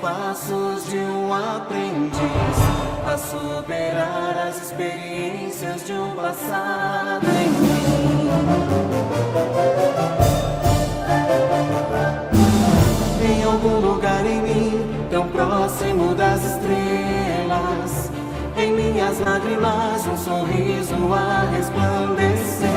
passos de um aprendiz a superar as experiências de um passado em mim. Em algum lugar em mim, tão próximo das estrelas, em minhas lágrimas um sorriso a resplandecer,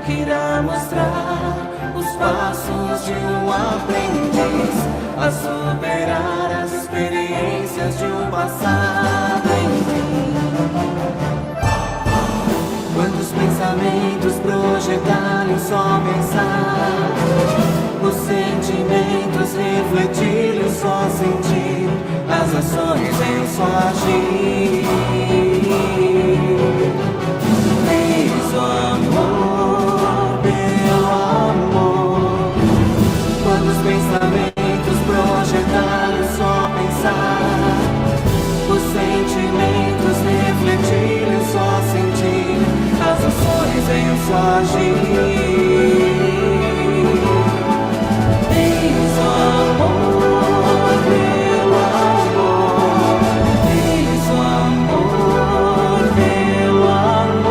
que irá mostrar os passos de um aprendiz a superar as experiências de um passado em mim. Quantos pensamentos projetarem só pensar, os sentimentos refletirem só sentir, as ações em só agir. Fiz o amor pelo amor. Quantos pensamentos projetarem só pensar, os sentimentos refletirem só sentir, as ações em só agir. Fiz o amor pelo amor. Fiz o amor pelo amor.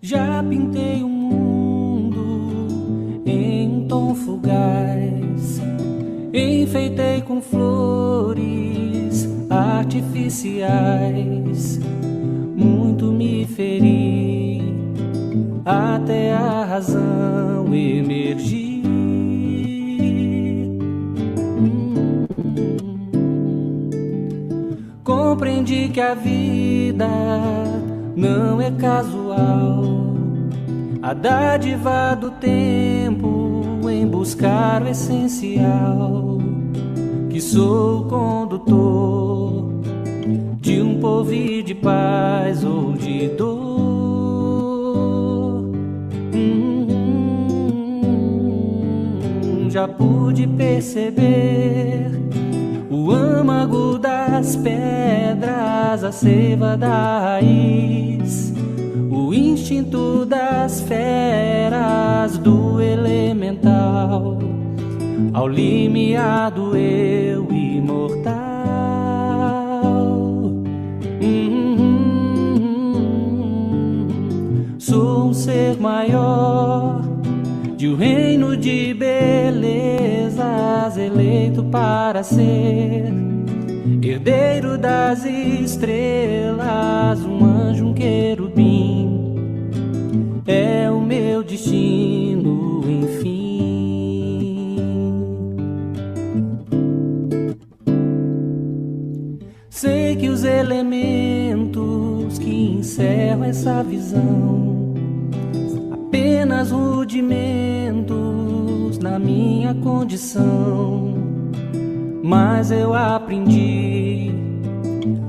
Já pintei o mundo em um tom fugaz, enfeitei com flores artificiais, muito me feri até a razão emergir. Compreendi que a vida não é casual, a dádiva do tempo em buscar o essencial, que sou o condutor de um porvir de paz ou de dor. Já pude perceber o âmago das pedras, a seiva da raiz, o instinto das feras, do elemental ao limiar do eu imortal. Sou um ser maior de um reino de belezas, eleito para ser herdeiro das estrelas, um anjo, um querubim, é o meu destino, enfim. Sei que os elementos que encerram essa visão apenas rudimentos na minha condição, mas eu aprendi,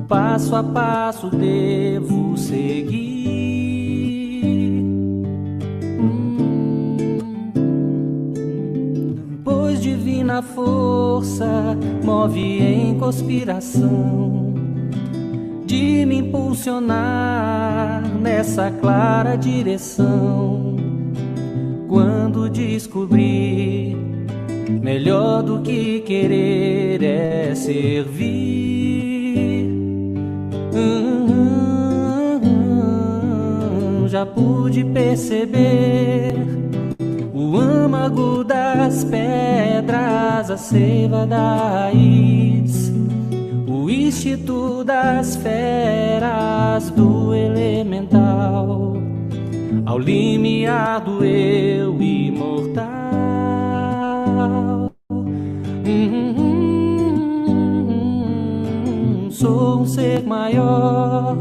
passo a passo devo seguir. Pois divina força move em conspiração de me impulsionar nessa clara direção. Quando descobri, melhor do que querer é servir. Já pude perceber o âmago das pedras, a seiva da raiz, o instinto das feras do elemental, ao limiar do eu imortal. Sou um ser maior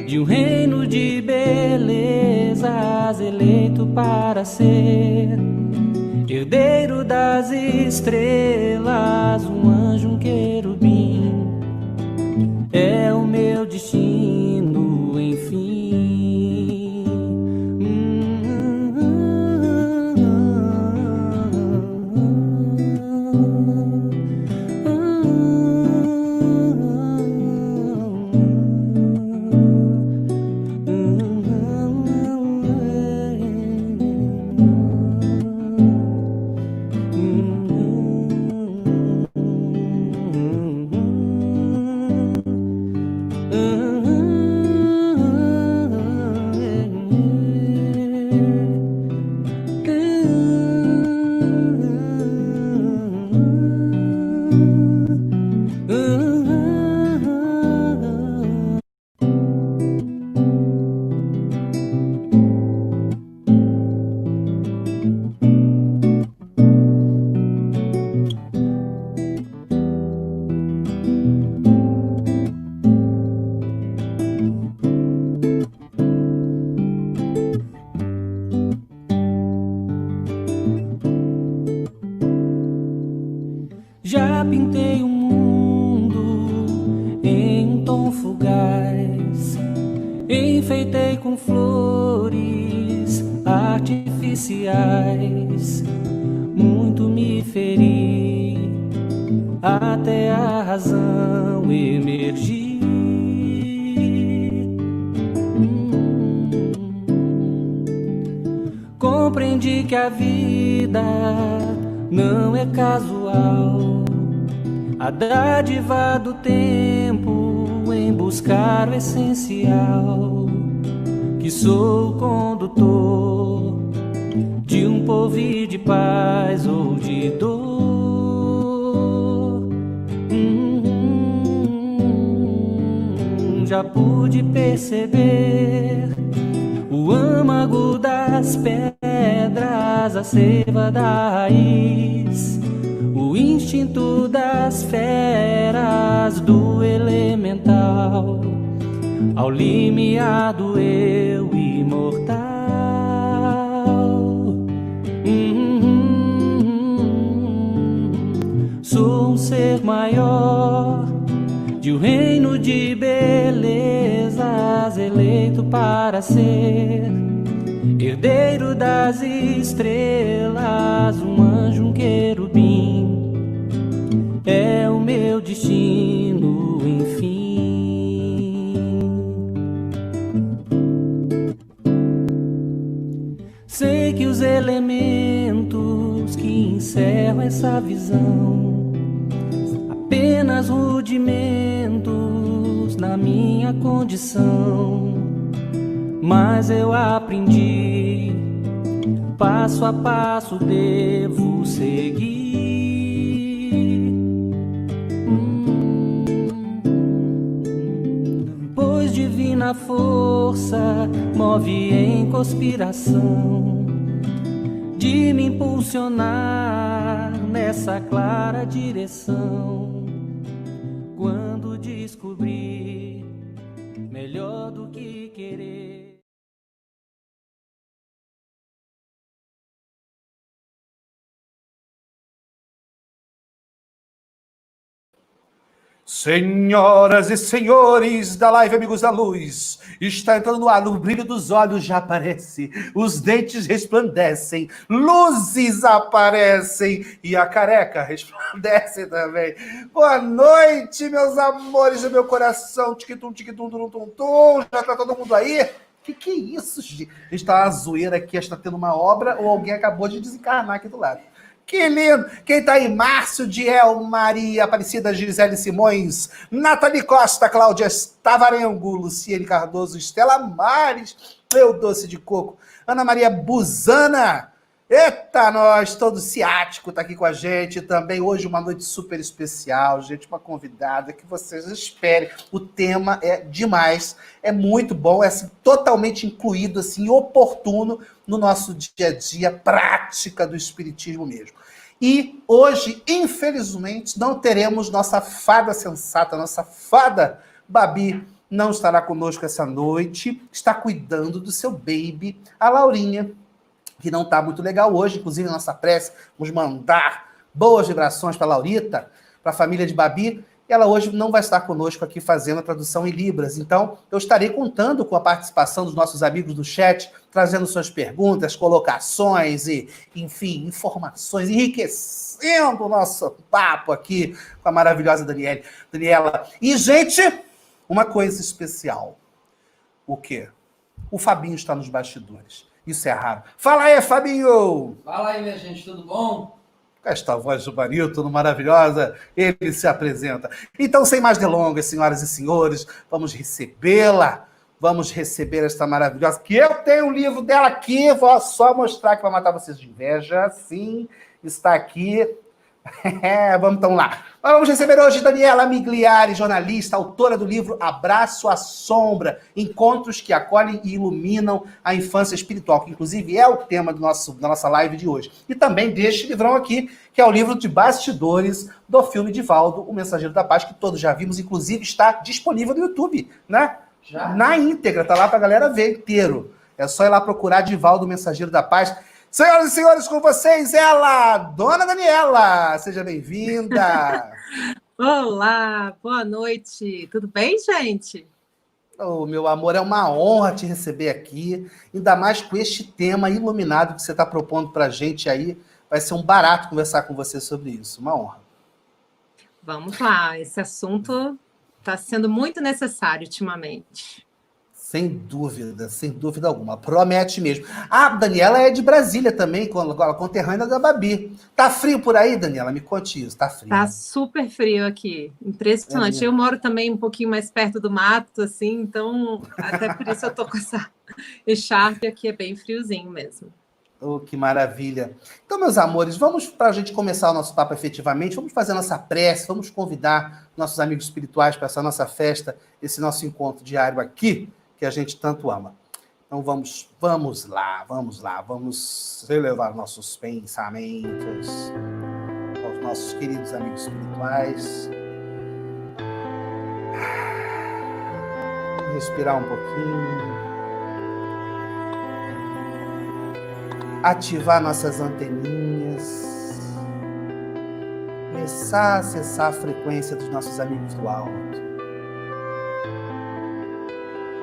de um reino de belezas, eleito para ser herdeiro das estrelas, um anjo, um querubim. É o meu destino, enfim. Já pintei o mundo em um tom fugaz, enfeitei com flores artificiais. Muito me feri até a razão emergir. Compreendi que a vida não é casual, a dádiva do tempo em buscar o essencial, que sou o condutor de um povio de paz ou de dor. Já pude perceber o âmago das pedras, a seiva da raiz, o instinto das feras do elemental, ao limiar do eu imortal. Sou um ser maior de um reino de belezas, eleito para ser herdeiro das estrelas, um anjo, um querubim. É o meu destino, enfim. Sei que os elementos que encerram essa visão apenas rudimentos na minha condição, mas eu aprendi, passo a passo devo seguir. Pois divina força move em conspiração de me impulsionar nessa clara direção. Quando descobri melhor do que querer. Senhoras e senhores da live Amigos da Luz, está entrando no ar, o brilho dos olhos já aparece, os dentes resplandecem, luzes aparecem e a careca resplandece também. Boa noite, meus amores do meu coração, tiquitum, tiquitum, tum, tum, tum, já tá todo mundo aí? Que é isso, gente? Está uma zoeira aqui, está tendo uma obra ou alguém acabou de desencarnar aqui do lado. Que lindo! Quem tá aí? Márcio Diel, Maria Aparecida, Gisele Simões, Nathalie Costa, Cláudia Tavarengo, Luciene Cardoso, Estela Mares, meu doce de coco, Ana Maria Buzana, Eita, nós, todo ciático tá aqui com a gente também. Hoje uma noite super especial, gente, uma convidada que vocês esperem. O tema é demais, é muito bom, é assim, totalmente incluído, assim, oportuno no nosso dia a dia, prática do espiritismo mesmo. E hoje, infelizmente, não teremos nossa fada sensata, nossa fada Babi não estará conosco essa noite, está cuidando do seu baby, a Laurinha, que não está muito legal hoje, inclusive nossa prece, vamos mandar boas vibrações para a Laurita, para a família de Babi, e ela hoje não vai estar conosco aqui fazendo a tradução em Libras. Então, eu estarei contando com a participação dos nossos amigos do chat, trazendo suas perguntas, colocações e, enfim, informações, enriquecendo o nosso papo aqui com a maravilhosa Daniela. E, gente, uma coisa especial. O quê? O Fabinho está nos bastidores. Isso é raro. Fala aí, Fabinho! Fala aí, minha gente, tudo bom? Com esta voz do barítono maravilhosa, ele se apresenta. Então, sem mais delongas, senhoras e senhores, vamos recebê-la. Vamos receber esta maravilhosa, que eu tenho um livro dela aqui, vou só mostrar que vai matar vocês de inveja. Sim, está aqui. Vamos então lá. Vamos receber hoje Daniela Migliari, jornalista, autora do livro Abraço à Sombra, encontros que acolhem e iluminam a infância espiritual, que inclusive é o tema da nossa live de hoje. E também deste livrão aqui, que é o livro de bastidores do filme Divaldo, O Mensageiro da Paz, que todos já vimos, inclusive está disponível no YouTube, né? Já? Na íntegra, tá lá pra galera ver inteiro. É só ir lá procurar Divaldo, O Mensageiro da Paz. Senhoras e senhores, com vocês, ela, Dona Daniela. Seja bem-vinda. Olá, boa noite. Tudo bem, gente? Oh, meu amor, é uma honra te receber aqui, ainda mais com este tema iluminado que você está propondo para a gente aí. Vai ser um barato conversar com você sobre isso, uma honra. Vamos lá, esse assunto está sendo muito necessário ultimamente. Sem dúvida alguma. Promete mesmo. A Daniela é de Brasília também, conterrânea da Babi. Tá frio por aí, Daniela? Me conte isso, tá frio. Tá super frio aqui, impressionante. Eu moro também um pouquinho mais perto do mato, assim, então até por isso eu tô com essa echarpe aqui, é bem friozinho mesmo. Oh, que maravilha. Então, meus amores, vamos, para a gente começar o nosso papo efetivamente, vamos fazer a nossa prece, vamos convidar nossos amigos espirituais para essa nossa festa, esse nosso encontro diário aqui, que a gente tanto ama. Então vamos lá, vamos relevar nossos pensamentos aos nossos queridos amigos espirituais. Respirar um pouquinho. Ativar nossas anteninhas. Começar a acessar a frequência dos nossos amigos do alto.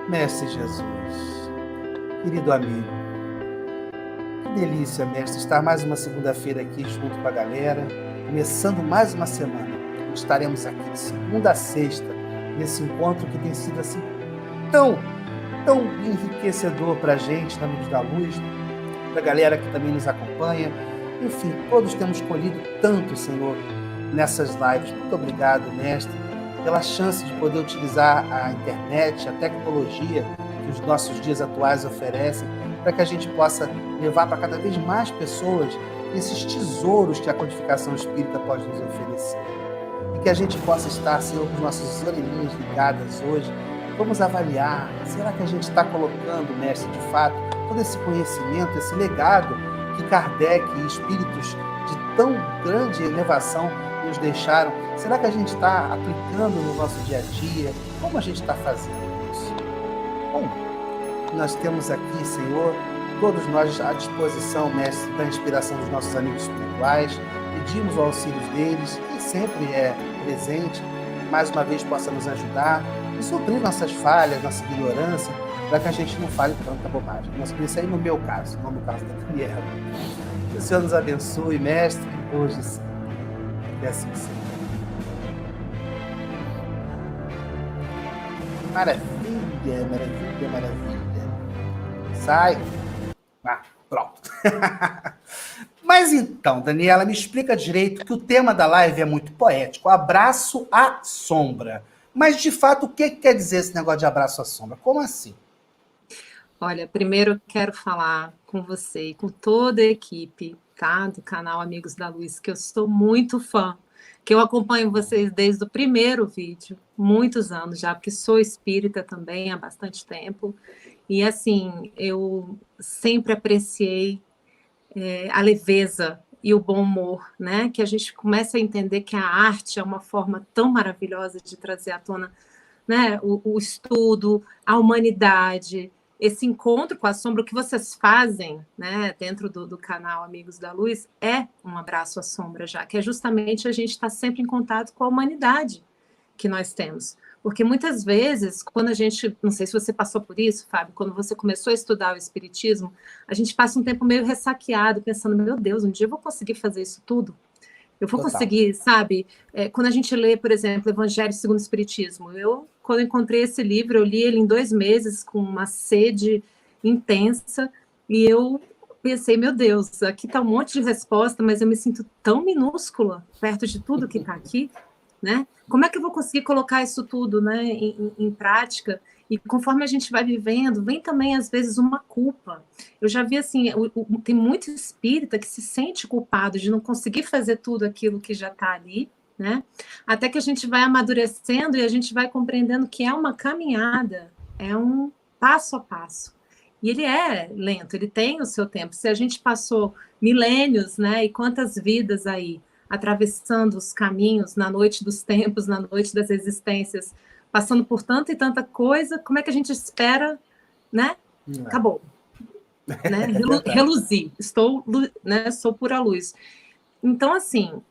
Mestre Jesus, querido amigo, que delícia, mestre, estar mais uma segunda-feira aqui junto com a galera, começando mais uma semana. Estaremos aqui de segunda a sexta, nesse encontro que tem sido assim tão enriquecedor para a gente, na Amigos da Luz, para a galera que também nos acompanha. Enfim, todos temos colhido tanto, Senhor, nessas lives. Muito obrigado, mestre, pela chance de poder utilizar a internet, a tecnologia que os nossos dias atuais oferecem, para que a gente possa levar para cada vez mais pessoas esses tesouros que a codificação espírita pode nos oferecer. E que a gente possa estar, Senhor, com as nossas orelhinhas ligadas hoje. Vamos avaliar, será que a gente está colocando, mestre, de fato, todo esse conhecimento, esse legado que Kardec e espíritos de tão grande elevação nos deixaram, será que a gente está aplicando no nosso dia a dia? Como a gente está fazendo isso? Bom, nós temos aqui, Senhor, todos nós à disposição, mestre, da inspiração dos nossos amigos espirituais, pedimos o auxílio deles, que sempre é presente, mais uma vez possa nos ajudar e suprir nossas falhas, nossa ignorância, para que a gente não fale tanta bobagem. Isso aí no meu caso, não no caso da Daniela. Que o Senhor nos abençoe, mestre, hoje sim. Que assim seja. Maravilha, maravilha, maravilha. Sai. Pronto. Mas então, Daniela, me explica direito que o tema da live é muito poético. Abraço à sombra. Mas, de fato, o que quer dizer esse negócio de abraço à sombra? Como assim? Olha, primeiro quero falar com você e com toda a equipe, tá? Do canal Amigos da Luz, que eu sou muito fã, que eu acompanho vocês desde o primeiro vídeo, muitos anos já, porque sou espírita também há bastante tempo. E, assim, eu sempre apreciei a leveza e o bom humor, né? Que a gente começa a entender que a arte é uma forma tão maravilhosa de trazer à tona, né? O estudo, a humanidade, esse encontro com a sombra. O que vocês fazem, né, dentro do canal Amigos da Luz é um abraço à sombra, já que é justamente a gente estar sempre em contato com a humanidade que nós temos. Porque muitas vezes, quando a gente, não sei se você passou por isso, Fábio, quando você começou a estudar o espiritismo, a gente passa um tempo meio ressaqueado, pensando, meu Deus, um dia eu vou conseguir fazer isso tudo? Eu vou conseguir, sabe? Quando a gente lê, por exemplo, Evangelho segundo o Espiritismo, quando eu encontrei esse livro, eu li ele em 2 meses, com uma sede intensa, e eu pensei, meu Deus, aqui está um monte de resposta, mas eu me sinto tão minúscula perto de tudo que está aqui, né? Como é que eu vou conseguir colocar isso tudo, né, em prática? E conforme a gente vai vivendo, vem também, às vezes, uma culpa. Eu já vi, assim, tem muito espírita que se sente culpado de não conseguir fazer tudo aquilo que já está ali, né? Até que a gente vai amadurecendo e a gente vai compreendendo que é uma caminhada, é um passo a passo. E ele é lento, ele tem o seu tempo. Se a gente passou milênios, né, e quantas vidas aí, atravessando os caminhos na noite dos tempos, na noite das existências, passando por tanta e tanta coisa, como é que a gente espera, né? Acabou. Né? Reluzir. Né, sou pura luz. Então, assim,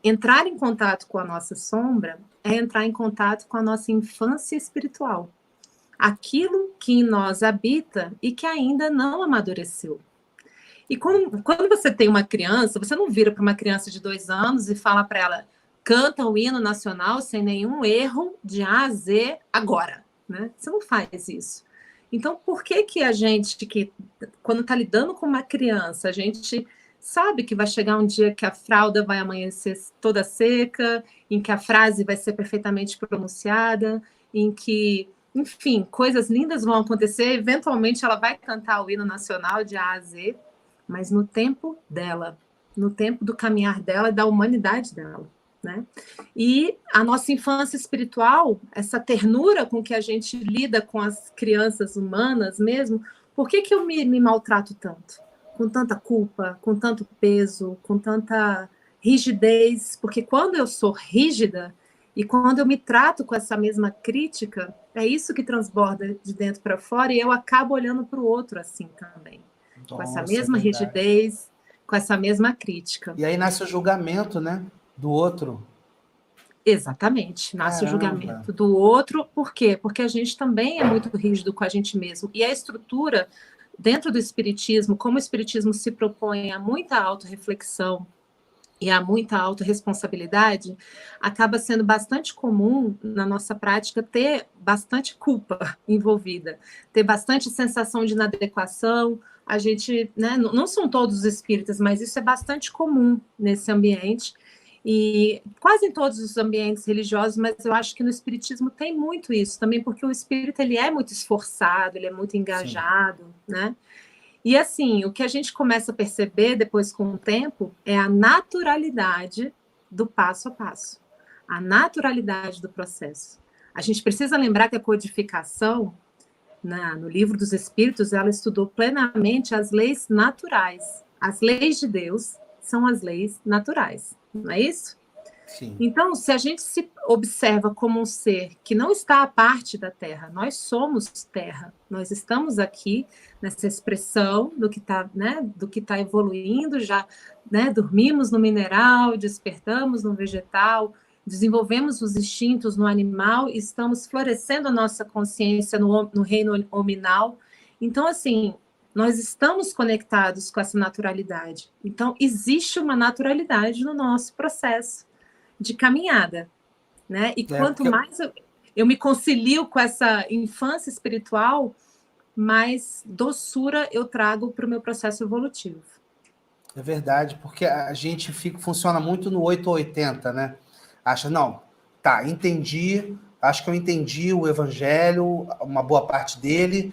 entrar em contato com a nossa sombra é entrar em contato com a nossa infância espiritual. Aquilo que em nós habita e que ainda não amadureceu. E quando você tem uma criança, você não vira para uma criança de 2 anos e fala para ela, canta o hino nacional sem nenhum erro, de A a Z, agora. Né? Você não faz isso. Então, por que a gente, quando está lidando com uma criança, a gente sabe que vai chegar um dia que a fralda vai amanhecer toda seca, em que a frase vai ser perfeitamente pronunciada, em que, enfim, coisas lindas vão acontecer, eventualmente ela vai cantar o hino nacional de A a Z, mas no tempo dela, no tempo do caminhar dela e da humanidade dela, né? E a nossa infância espiritual, essa ternura com que a gente lida com as crianças humanas mesmo, por que eu me maltrato tanto? Com tanta culpa, com tanto peso, com tanta rigidez, porque quando eu sou rígida e quando eu me trato com essa mesma crítica, é isso que transborda de dentro para fora e eu acabo olhando para o outro assim também. Com essa mesma rigidez, com essa mesma crítica. E aí nasce o julgamento, né? Do outro. Exatamente, nasce o julgamento do outro. Por quê? Porque a gente também é muito rígido com a gente mesmo. E a estrutura, dentro do espiritismo, como o espiritismo se propõe a muita autorreflexão e a muita autorresponsabilidade, acaba sendo bastante comum na nossa prática ter bastante culpa envolvida, ter bastante sensação de inadequação. A gente, né, não são todos os espíritas, mas isso é bastante comum nesse ambiente, e quase em todos os ambientes religiosos, mas eu acho que no espiritismo tem muito isso também, porque o espírita ele é muito esforçado, ele é muito engajado, né? E assim, o que a gente começa a perceber depois com o tempo é a naturalidade do passo a passo, a naturalidade do processo. A gente precisa lembrar que a codificação, no Livro dos Espíritos, ela estudou plenamente as leis naturais. As leis de Deus são as leis naturais, não é isso? Sim. Então, se a gente se observa como um ser que não está à parte da Terra, nós somos Terra, nós estamos aqui nessa expressão do que está, né, do que está evoluindo, já, né, dormimos no mineral, despertamos no vegetal, desenvolvemos os instintos no animal e estamos florescendo a nossa consciência no reino hominal. Então, assim, nós estamos conectados com essa naturalidade. Então, existe uma naturalidade no nosso processo de caminhada, né? E quanto mais eu me concilio com essa infância espiritual, mais doçura eu trago para o meu processo evolutivo. É verdade, porque a gente funciona muito no 8 ou 80, né? Acha, não, tá, entendi, acho que eu entendi o evangelho, uma boa parte dele,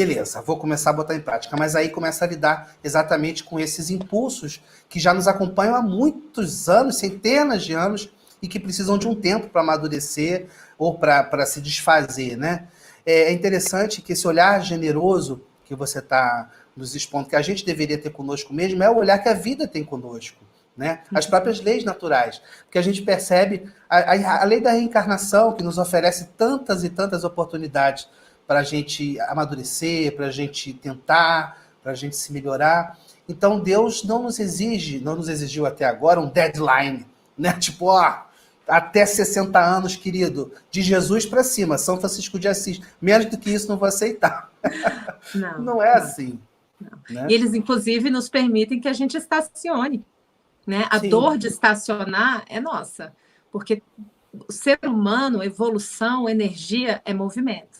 beleza, vou começar a botar em prática. Mas aí começa a lidar exatamente com esses impulsos que já nos acompanham há muitos anos, centenas de anos, e que precisam de um tempo para amadurecer ou para se desfazer, né? É interessante que esse olhar generoso que você está nos expondo, que a gente deveria ter conosco mesmo, é o olhar que a vida tem conosco, né? As próprias leis naturais. Porque a gente percebe a lei da reencarnação, que nos oferece tantas e tantas oportunidades para a gente amadurecer, para a gente tentar, para a gente se melhorar. Então Deus não nos exigiu até agora um deadline, né? Tipo, ó, até 60 anos, querido, de Jesus para cima, São Francisco de Assis. Menos do que isso não vou aceitar. Não é assim. Né? E eles, inclusive, nos permitem que a gente estacione. Né? A Sim. dor de estacionar é nossa, porque o ser humano, evolução, energia é movimento.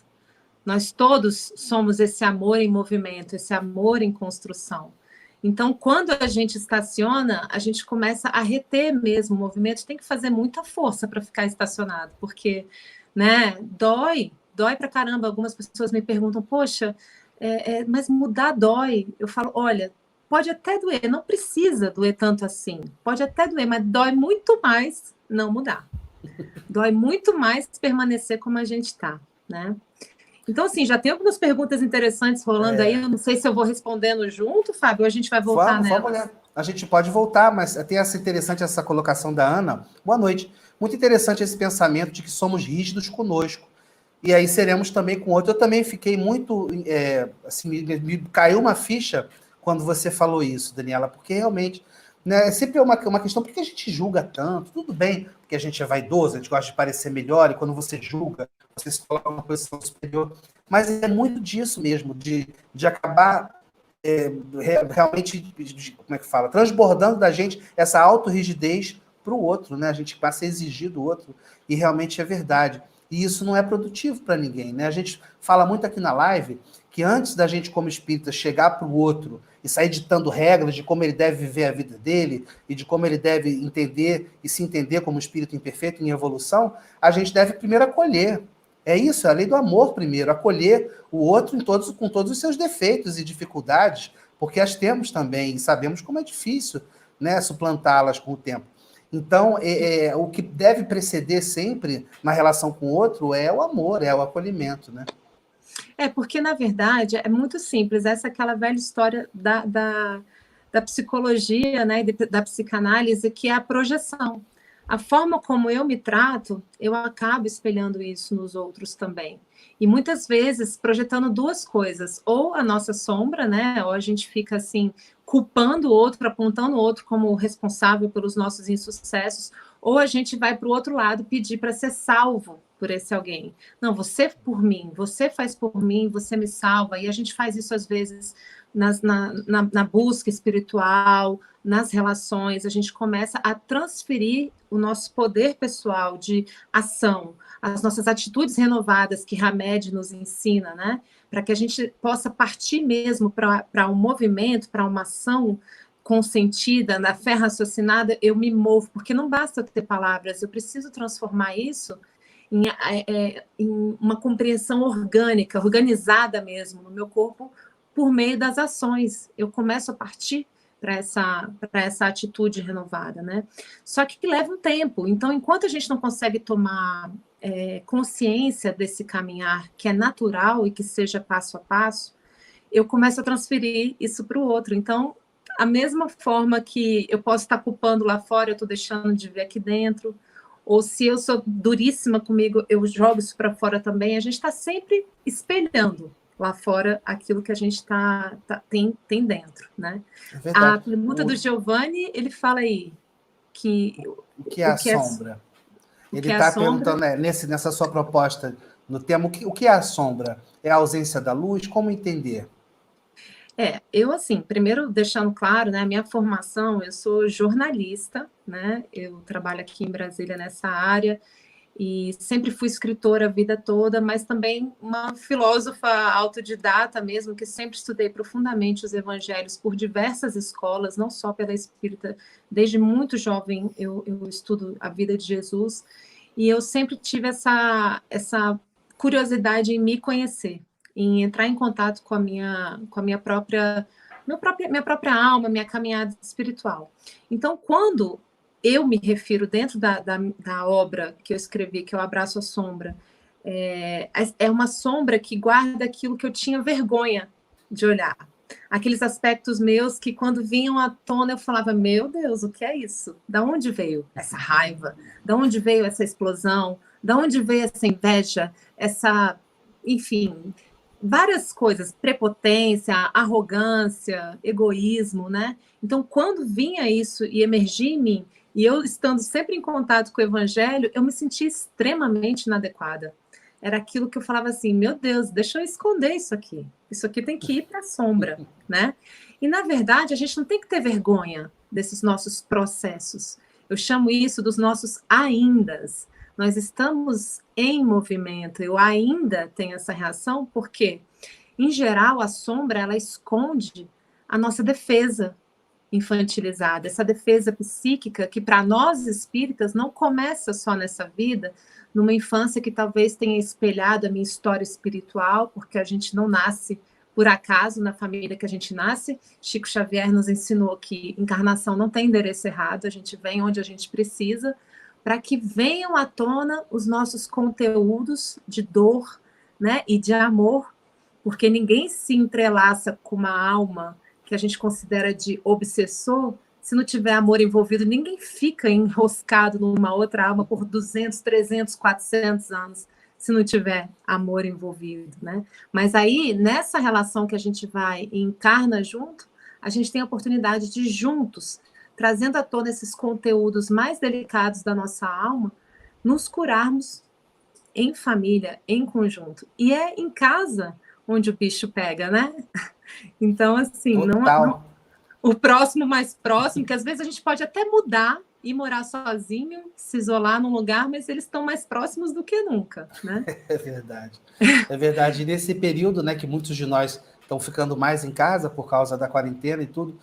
Nós todos somos esse amor em movimento, esse amor em construção. Então, quando a gente estaciona, a gente começa a reter mesmo o movimento, tem que fazer muita força para ficar estacionado, porque, né, dói pra caramba. Algumas pessoas me perguntam, poxa, mas mudar dói. Eu falo, olha, pode até doer, não precisa doer tanto assim, pode até doer, mas dói muito mais não mudar. Dói muito mais permanecer como a gente está, né? Então, assim, já tem algumas perguntas interessantes rolando aí. Eu não sei se eu vou respondendo junto, Fábio, ou a gente vai voltar nela. Vamos olhar. A gente pode voltar, mas tem interessante essa colocação da Ana. Boa noite. Muito interessante esse pensamento de que somos rígidos conosco. E aí seremos também com outro. Eu também fiquei muito... assim, me caiu uma ficha quando você falou isso, Daniela, porque realmente... Né, sempre é uma questão, por que a gente julga tanto? Tudo bem, porque a gente é vaidoso, a gente gosta de parecer melhor, e quando você julga, você se coloca numa posição superior. Mas é muito disso mesmo, de acabar realmente, como é que fala? Transbordando da gente essa autorrigidez para o outro, né? A gente passa a exigir do outro, e realmente é verdade. E isso não é produtivo para ninguém, né? A gente fala muito aqui na live que antes da gente, como espírita, chegar para o outro e sair ditando regras de como ele deve viver a vida dele e de como ele deve entender e se entender como espírito imperfeito em evolução, a gente deve primeiro acolher. É isso, é a lei do amor primeiro, acolher o outro com todos os seus defeitos e dificuldades, porque as temos também e sabemos como é difícil, né, suplantá-las com o tempo. Então, o que deve preceder sempre na relação com o outro é o amor, é o acolhimento, né? Porque, na verdade, é muito simples. Essa é aquela velha história da psicologia, né, da psicanálise, que é a projeção. A forma como eu me trato, eu acabo espelhando isso nos outros também. E muitas vezes projetando duas coisas, ou a nossa sombra, né, ou a gente fica assim, culpando o outro, apontando o outro como responsável pelos nossos insucessos, ou a gente vai para o outro lado pedir para ser salvo por esse alguém. Não, você por mim, você faz por mim, você me salva. E a gente faz isso às vezes na busca espiritual, nas relações, a gente começa a transferir o nosso poder pessoal de ação, as nossas atitudes renovadas que Hamed nos ensina, né? Para que a gente possa partir mesmo para um movimento, para uma ação consentida, na fé raciocinada, eu me movo, porque não basta ter palavras, eu preciso transformar isso em uma compreensão orgânica, organizada mesmo, no meu corpo, por meio das ações. Eu começo a partir para essa atitude renovada, né? Só que leva um tempo. Então, enquanto a gente não consegue tomar consciência desse caminhar que é natural e que seja passo a passo, eu começo a transferir isso para o outro. Então, a mesma forma que eu posso estar culpando lá fora, eu estou deixando de ver aqui dentro, ou se eu sou duríssima comigo, eu jogo isso para fora também. A gente está sempre espelhando lá fora aquilo que a gente tem dentro, né? É a pergunta do Giovanni, ele fala aí que o que é a sombra? Ele está perguntando, nessa sua proposta, no tema, o que é a sombra? É a ausência da luz? Como entender? Eu, assim, primeiro deixando claro, né, a minha formação, eu sou jornalista, né, eu trabalho aqui em Brasília nessa área, e sempre fui escritora a vida toda, mas também uma filósofa autodidata mesmo, que sempre estudei profundamente os evangelhos por diversas escolas, não só pela espírita, desde muito jovem eu estudo a vida de Jesus, e eu sempre tive essa curiosidade em me conhecer. em entrar em contato com a minha própria alma, minha caminhada espiritual. Então, quando eu me refiro dentro da obra que eu escrevi, que eu Abraço a Sombra, é uma sombra que guarda aquilo que eu tinha vergonha de olhar. Aqueles aspectos meus que, quando vinham à tona, eu falava, meu Deus, o que é isso? Da onde veio essa raiva? Da onde veio essa explosão? Da onde veio essa inveja? Enfim, várias coisas, prepotência, arrogância, egoísmo, né? Então, quando vinha isso e emergia em mim, e eu estando sempre em contato com o evangelho, eu me sentia extremamente inadequada. Era aquilo que eu falava assim, meu Deus, deixa eu esconder isso aqui. Isso aqui tem que ir para a sombra, né? E, na verdade, a gente não tem que ter vergonha desses nossos processos. Eu chamo isso dos nossos aindas. Nós estamos em movimento. Eu ainda tenho essa reação porque, em geral, a sombra, ela esconde a nossa defesa infantilizada, essa defesa psíquica que, para nós espíritas, não começa só nessa vida, numa infância que talvez tenha espelhado a minha história espiritual, porque a gente não nasce por acaso na família que a gente nasce. Chico Xavier nos ensinou que encarnação não tem endereço errado, a gente vem onde a gente precisa, para que venham à tona os nossos conteúdos de dor, né, e de amor, porque ninguém se entrelaça com uma alma que a gente considera de obsessor, se não tiver amor envolvido, ninguém fica enroscado numa outra alma por 200, 300, 400 anos, se não tiver amor envolvido, né? Mas aí, nessa relação que a gente vai e encarna junto, a gente tem a oportunidade de juntos, trazendo à tona esses conteúdos mais delicados da nossa alma, nos curarmos em família, em conjunto. E é em casa onde o bicho pega, né? Então, assim, o próximo mais próximo, que às vezes a gente pode até mudar e morar sozinho, se isolar num lugar, mas eles estão mais próximos do que nunca, né? É verdade. É verdade. E nesse período, né, que muitos de nós estão ficando mais em casa por causa da quarentena e tudo,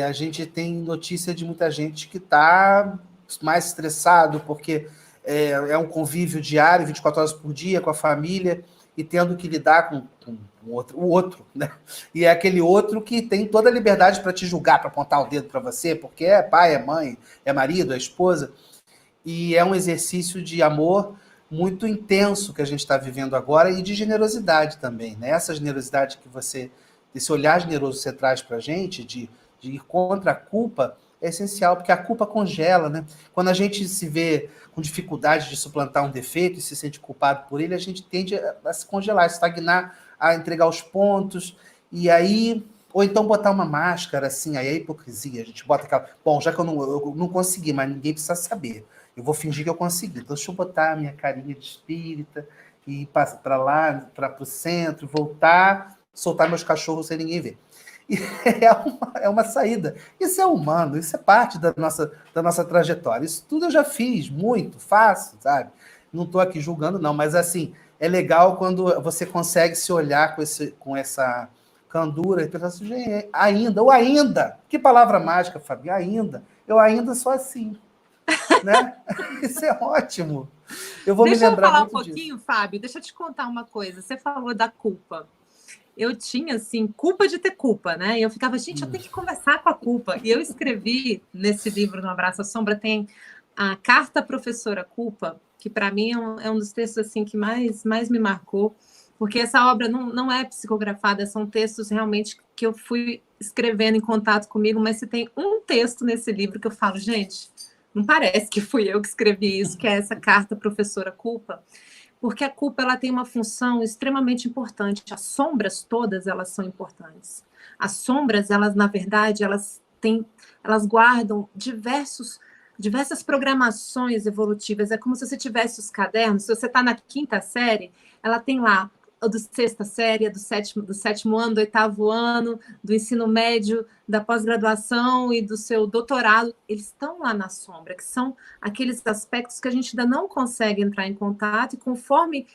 a gente tem notícia de muita gente que está mais estressado, porque é um convívio diário, 24 horas por dia, com a família, e tendo que lidar com o outro, né? E é aquele outro que tem toda a liberdade para te julgar, para apontar o dedo para você, porque é pai, é mãe, é marido, é esposa, e é um exercício de amor muito intenso que a gente está vivendo agora e de generosidade também, né? Essa generosidade que esse olhar generoso que você traz para a gente, de ir contra a culpa, é essencial, porque a culpa congela, né? Quando a gente se vê com dificuldade de suplantar um defeito e se sente culpado por ele, a gente tende a se congelar, a estagnar, a entregar os pontos, e aí, ou então botar uma máscara, assim, aí é hipocrisia, a gente bota aquela, bom, já que eu não consegui, mas ninguém precisa saber, eu vou fingir que eu consegui, então deixa eu botar a minha carinha de espírita, e ir para lá, para o centro, voltar, soltar meus cachorros sem ninguém ver. E é uma saída. Isso é humano, isso é parte da nossa trajetória. Isso tudo eu já fiz, muito, faço, sabe? Não estou aqui julgando, não, mas assim, é legal quando você consegue se olhar com essa candura e pensar assim, gente, ainda, que palavra mágica, Fabi, ainda, eu ainda sou assim, né? Isso é ótimo. Eu vou me lembrar muito disso. Deixa eu falar um pouquinho, Fábio, deixa eu te contar uma coisa. Você falou da culpa. Eu tinha, assim, culpa de ter culpa, né? E eu ficava, gente, eu tenho que conversar com a culpa. E eu escrevi nesse livro, No Abraço à Sombra, tem a Carta Professora Culpa, que para mim é um dos textos, assim, que mais me marcou, porque essa obra não é psicografada, são textos realmente que eu fui escrevendo em contato comigo, mas se tem um texto nesse livro que eu falo, gente, não parece que fui eu que escrevi isso, que é essa Carta Professora Culpa, porque a culpa ela tem uma função extremamente importante. As sombras todas, elas são importantes. As sombras, elas, na verdade, elas guardam diversas programações evolutivas. É como se você tivesse os cadernos, se você está na 5ª série, ela tem lá a do 6ª série, do sétimo ano, do 8º ano, do ensino médio, da pós-graduação e do seu doutorado, eles estão lá na sombra, que são aqueles aspectos que a gente ainda não consegue entrar em contato, e conforme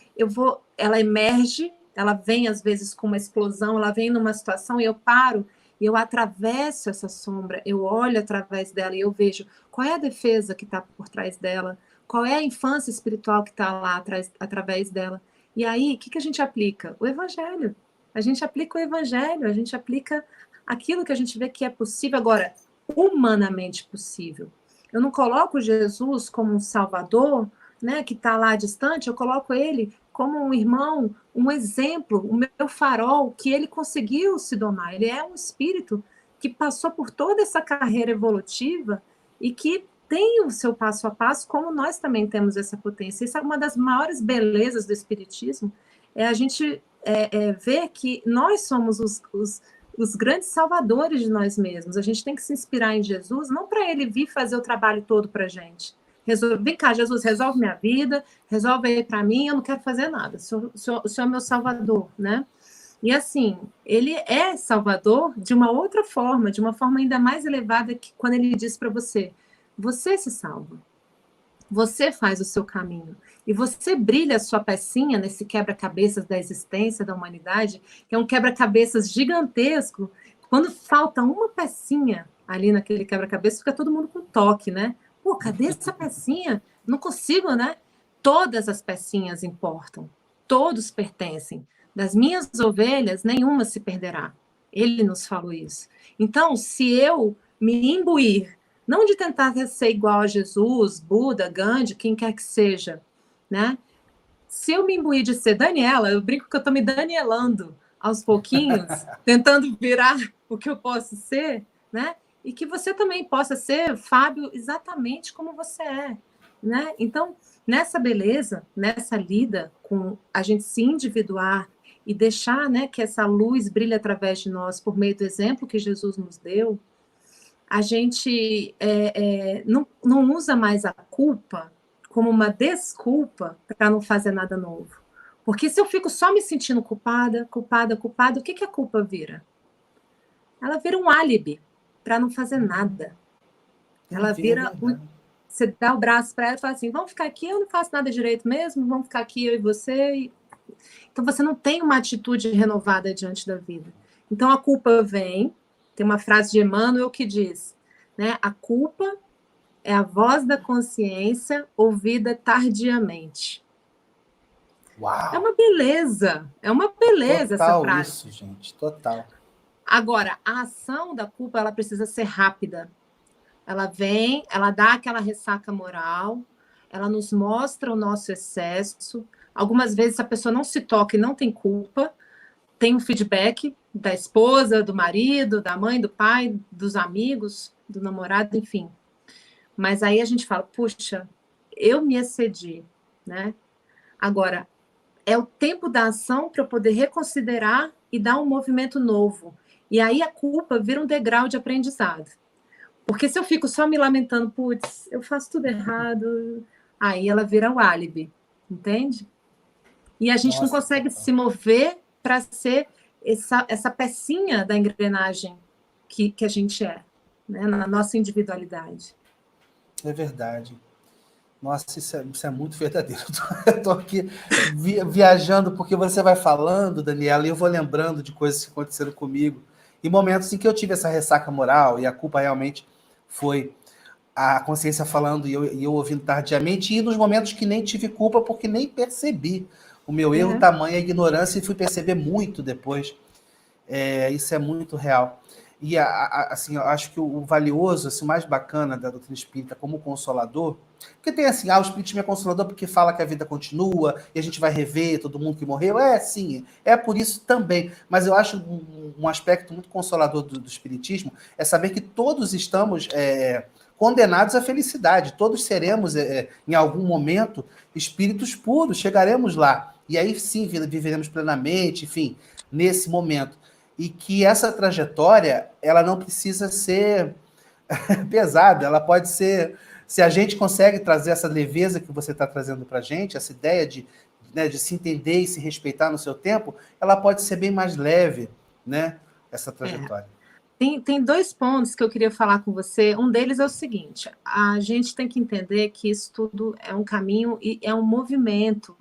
ela emerge, ela vem às vezes com uma explosão, ela vem numa situação e eu paro, e eu atravesso essa sombra, eu olho através dela e eu vejo qual é a defesa que está por trás dela, qual é a infância espiritual que está lá através dela. E aí, o que a gente aplica? O evangelho. A gente aplica o evangelho, a gente aplica aquilo que a gente vê que é possível, agora, humanamente possível. Eu não coloco Jesus como um salvador, né, que está lá distante, eu coloco ele como um irmão, um exemplo, o meu farol, que ele conseguiu se domar. Ele é um espírito que passou por toda essa carreira evolutiva e que tem o seu passo a passo, como nós também temos essa potência. Isso é uma das maiores belezas do espiritismo, é a gente ver que nós somos os grandes salvadores de nós mesmos. A gente tem que se inspirar em Jesus, não para ele vir fazer o trabalho todo para a gente. Vem cá, Jesus, resolve minha vida, resolve aí para mim, eu não quero fazer nada. O senhor é meu salvador, né? E assim, ele é salvador de uma outra forma, de uma forma ainda mais elevada, que quando ele diz para você, você se salva, você faz o seu caminho, e você brilha a sua pecinha nesse quebra-cabeças da existência da humanidade, que é um quebra-cabeças gigantesco. Quando falta uma pecinha ali naquele quebra-cabeças, fica todo mundo com toque, né? Pô, cadê essa pecinha? Não consigo, né? Todas as pecinhas importam, todos pertencem. Das minhas ovelhas, nenhuma se perderá. Ele nos falou isso. Então, se eu me imbuir, não de tentar ser igual a Jesus, Buda, Gandhi, quem quer que seja, né? Se eu me imbuir de ser Daniela, eu brinco que eu estou me danielando aos pouquinhos, tentando virar o que eu posso ser, né? E que você também possa ser, Fábio, exatamente como você é, né? Então, nessa beleza, nessa lida com a gente se individuar e deixar, né, que essa luz brilhe através de nós por meio do exemplo que Jesus nos deu, a gente não usa mais a culpa como uma desculpa para não fazer nada novo. Porque se eu fico só me sentindo culpada, o que a culpa vira? Ela vira um álibi para não fazer nada. Ela vira... Você dá o braço para ela e fala assim, vamos ficar aqui, eu não faço nada direito mesmo, vamos ficar aqui eu e você. Então você não tem uma atitude renovada diante da vida. Então a culpa vem, tem uma frase de Emmanuel que diz, né, a culpa é a voz da consciência ouvida tardiamente. Uau! É uma beleza Total essa frase. Isso, gente, total. Agora, a ação da culpa, ela precisa ser rápida. Ela vem, ela dá aquela ressaca moral, ela nos mostra o nosso excesso. Algumas vezes a pessoa não se toca e não tem culpa, tem um feedback da esposa, do marido, da mãe, do pai, dos amigos, do namorado, enfim. Mas aí a gente fala, puxa, eu me excedi, né? Agora, é o tempo da ação para eu poder reconsiderar e dar um movimento novo. E aí a culpa vira um degrau de aprendizado. Porque se eu fico só me lamentando, putz, eu faço tudo errado, aí ela vira o álibi, entende? E a gente não consegue se mover para ser essa pecinha da engrenagem que a gente é, né? Na nossa individualidade. É verdade. Nossa, isso é muito verdadeiro. Eu estou aqui viajando, porque você vai falando, Daniela, e eu vou lembrando de coisas que aconteceram comigo, em momentos em que eu tive essa ressaca moral, e a culpa realmente foi a consciência falando e eu ouvindo tardiamente, e nos momentos que nem tive culpa, porque nem percebi o meu erro, tamanha ignorância, e fui perceber muito depois. Isso é muito real. E assim, eu acho que o valioso, assim, o mais bacana da doutrina espírita como consolador, porque tem assim, o espiritismo é consolador porque fala que a vida continua e a gente vai rever todo mundo que morreu. Sim, é por isso também. Mas eu acho um aspecto muito consolador do espiritismo é saber que todos estamos condenados à felicidade. Todos seremos, em algum momento, espíritos puros, chegaremos lá. E aí sim, viveremos plenamente, enfim, nesse momento. E que essa trajetória, ela não precisa ser pesada, ela pode ser... Se a gente consegue trazer essa leveza que você está trazendo para a gente, essa ideia de se entender e se respeitar no seu tempo, ela pode ser bem mais leve, né? Essa trajetória. Tem dois pontos que eu queria falar com você. Um deles é o seguinte, a gente tem que entender que isso tudo é um caminho e é um movimento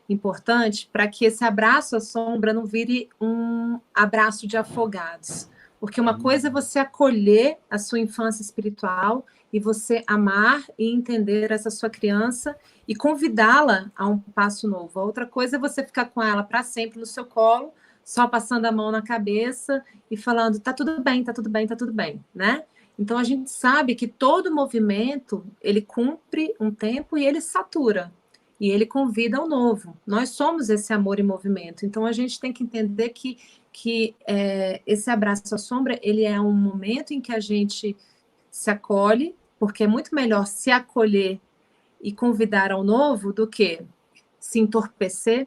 importante para que esse abraço à sombra não vire um abraço de afogados. Porque uma coisa é você acolher a sua infância espiritual e você amar e entender essa sua criança e convidá-la a um passo novo. A outra coisa é você ficar com ela para sempre no seu colo, só passando a mão na cabeça e falando, tá tudo bem, tá tudo bem, tá tudo bem, né? Então a gente sabe que todo movimento, ele cumpre um tempo e ele satura. E ele convida ao novo. Nós somos esse amor em movimento. Então a gente tem que entender que esse abraço à sombra, ele é um momento em que a gente se acolhe, porque é muito melhor se acolher e convidar ao novo do que se entorpecer,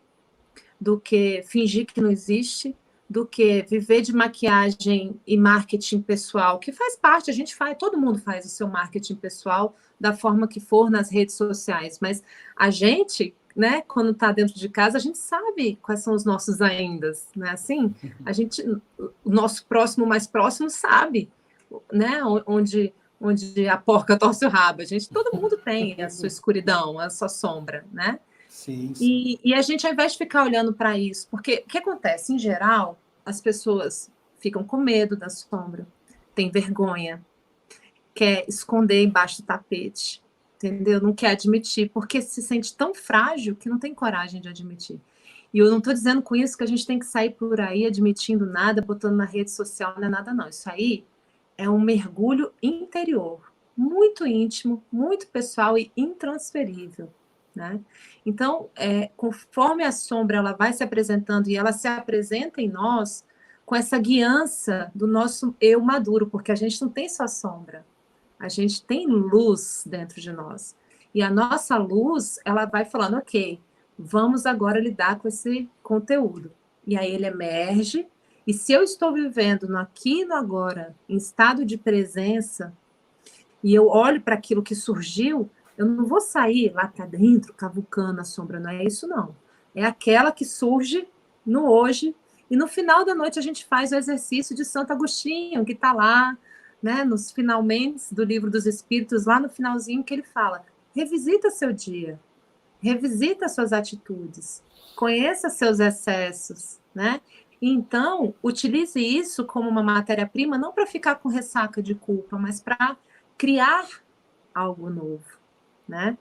do que fingir que não existe, do que viver de maquiagem e marketing pessoal, que faz parte, a gente faz, todo mundo faz o seu marketing pessoal da forma que for nas redes sociais, mas a gente, né, quando está dentro de casa, a gente sabe quais são os nossos aindas, né? Assim, o nosso próximo mais próximo sabe, né, onde a porca torce o rabo. Todo mundo tem a sua escuridão, a sua sombra, né? Sim, sim. E a gente, ao invés de ficar olhando para isso, porque o que acontece? Em geral, as pessoas ficam com medo da sombra, tem vergonha, quer esconder embaixo do tapete, entendeu? Não quer admitir, porque se sente tão frágil que não tem coragem de admitir. E eu não estou dizendo com isso que a gente tem que sair por aí admitindo nada, botando na rede social, não é nada não. Isso aí é um mergulho interior, muito íntimo, muito pessoal e intransferível, né? Então, conforme a sombra ela vai se apresentando e ela se apresenta em nós com essa guiança do nosso eu maduro, porque a gente não tem só sombra, a gente tem luz dentro de nós. E a nossa luz, ela vai falando, ok, vamos agora lidar com esse conteúdo. E aí ele emerge, e se eu estou vivendo no aqui e no agora, em estado de presença, e eu olho para aquilo que surgiu, eu não vou sair lá para dentro, cavucando a sombra, não é isso não. É aquela que surge no hoje, e no final da noite a gente faz o exercício de Santo Agostinho, que está lá, né, nos finalmente do Livro dos Espíritos, lá no finalzinho que ele fala, revisita seu dia, revisita suas atitudes, conheça seus excessos, né? Então, utilize isso como uma matéria-prima, não para ficar com ressaca de culpa, mas para criar algo novo, né?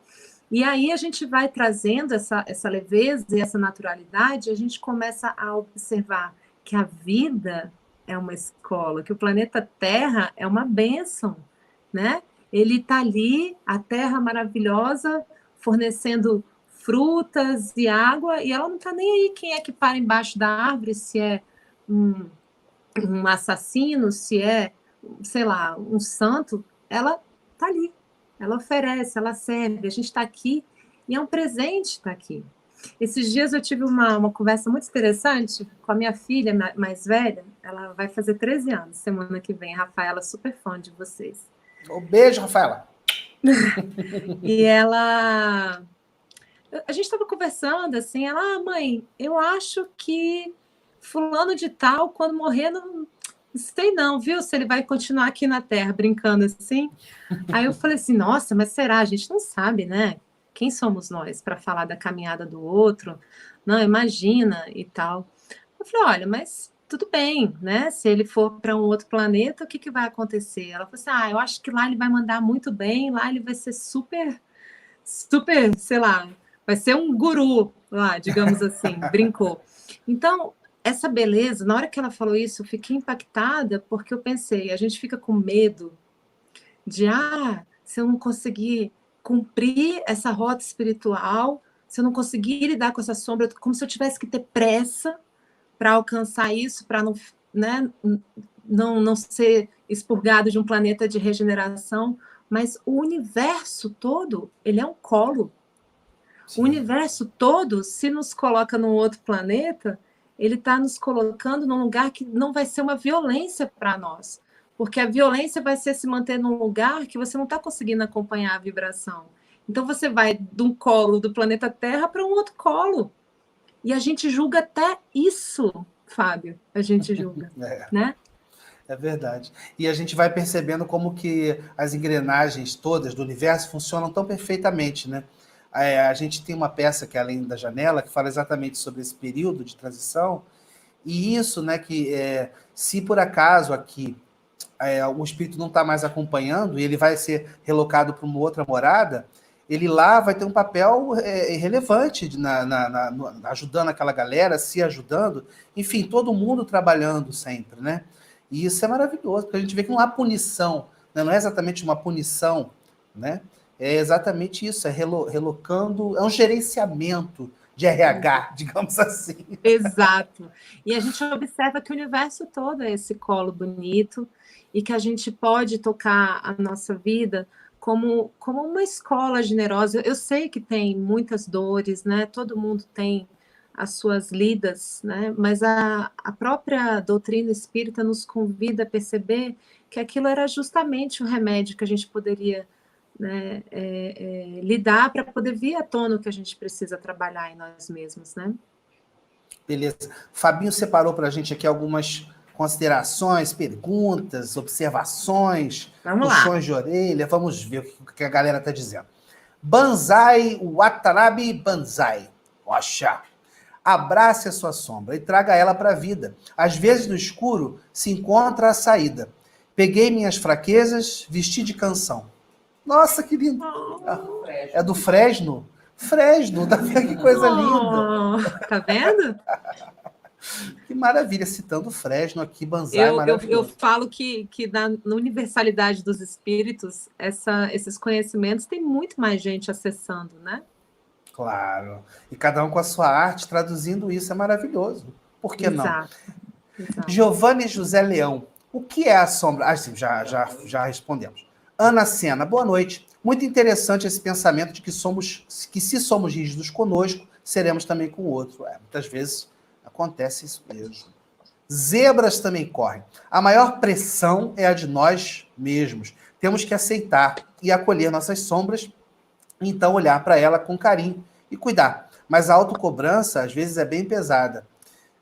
E aí a gente vai trazendo essa leveza e essa naturalidade, a gente começa a observar que a vida é uma escola, que o planeta Terra é uma bênção, né? Ele está ali, a Terra maravilhosa, fornecendo frutas e água, e ela não está nem aí quem é que para embaixo da árvore, se é um assassino, se é, sei lá, um santo, ela está ali, ela oferece, ela serve, a gente está aqui, e é um presente estar aqui. Esses dias eu tive uma conversa muito interessante com a minha filha mais velha, ela vai fazer 13 anos, semana que vem, a Rafaela, super fã de vocês. Um beijo, Rafaela. E ela... A gente estava conversando, assim, ela, mãe, eu acho que fulano de tal, quando morrer, não sei não, viu? Se ele vai continuar aqui na Terra, brincando assim. Aí eu falei assim, nossa, mas será? A gente não sabe, né? Quem somos nós para falar da caminhada do outro? Não, imagina e tal. Eu falei, olha, mas tudo bem, né? Se ele for para um outro planeta, o que vai acontecer? Ela falou assim, eu acho que lá ele vai mandar muito bem, lá ele vai ser super, sei lá, vai ser um guru lá, digamos assim, brincou. Então, essa beleza, na hora que ela falou isso, eu fiquei impactada, porque eu pensei, a gente fica com medo de, se eu não conseguir cumprir essa rota espiritual, se eu não conseguir lidar com essa sombra, como se eu tivesse que ter pressa para alcançar isso, para não, né, não ser expurgado de um planeta de regeneração, mas o universo todo, ele é um colo. Sim. O universo todo, se nos coloca num outro planeta, ele está nos colocando num lugar que não vai ser uma violência para nós, porque a violência vai ser se manter num lugar que você não está conseguindo acompanhar a vibração. Então você vai de um colo do planeta Terra para um outro colo. E a gente julga até isso, Fábio, a gente julga, né? É verdade. E a gente vai percebendo como que as engrenagens todas do universo funcionam tão perfeitamente, né? A gente tem uma peça que é Além da Janela, que fala exatamente sobre esse período de transição, E isso, né, que se por acaso aqui o espírito não está mais acompanhando e ele vai ser relocado para uma outra morada, ele lá vai ter um papel relevante ajudando aquela galera, se ajudando, enfim, todo mundo trabalhando sempre, né? E isso é maravilhoso, porque a gente vê que não há punição, né? Não é exatamente uma punição, né? É exatamente isso, é relocando, é um gerenciamento de RH, digamos assim. Exato. E a gente observa que o universo todo é esse colo bonito e que a gente pode tocar a nossa vida como uma escola generosa. Eu sei que tem muitas dores, né? Todo mundo tem as suas lidas, né? Mas a própria doutrina espírita nos convida a perceber que aquilo era justamente o remédio que a gente poderia, né, lidar para poder vir à tona o que a gente precisa trabalhar em nós mesmos, né? Beleza. Fabinho separou para a gente aqui algumas considerações, perguntas, observações, Vamos lá. puxões de orelha. Vamos ver o que a galera está dizendo. Banzai Watanabe Banzai. Oxa. Abrace a sua sombra e traga ela para a vida. Às vezes no escuro se encontra a saída. Peguei minhas fraquezas, vesti de canção. Nossa, que lindo. É do Fresno? Fresno, que coisa linda. Tá vendo? Que maravilha, citando o Fresno aqui, Banzai, Eu maravilhoso. falo que na universalidade dos espíritos, esses conhecimentos tem muito mais gente acessando, né? Claro. E cada um com a sua arte, traduzindo isso, é maravilhoso. Por que não? Exato. Giovanni José Leão. O que é a sombra? Ah, sim, já respondemos. Ana Sena, boa noite. Muito interessante esse pensamento de que se somos rígidos conosco, seremos também com o outro. Muitas vezes acontece isso mesmo. Zebras também correm. A maior pressão é a de nós mesmos. Temos que aceitar e acolher nossas sombras, então olhar para ela com carinho e cuidar. Mas a autocobrança, às vezes, é bem pesada.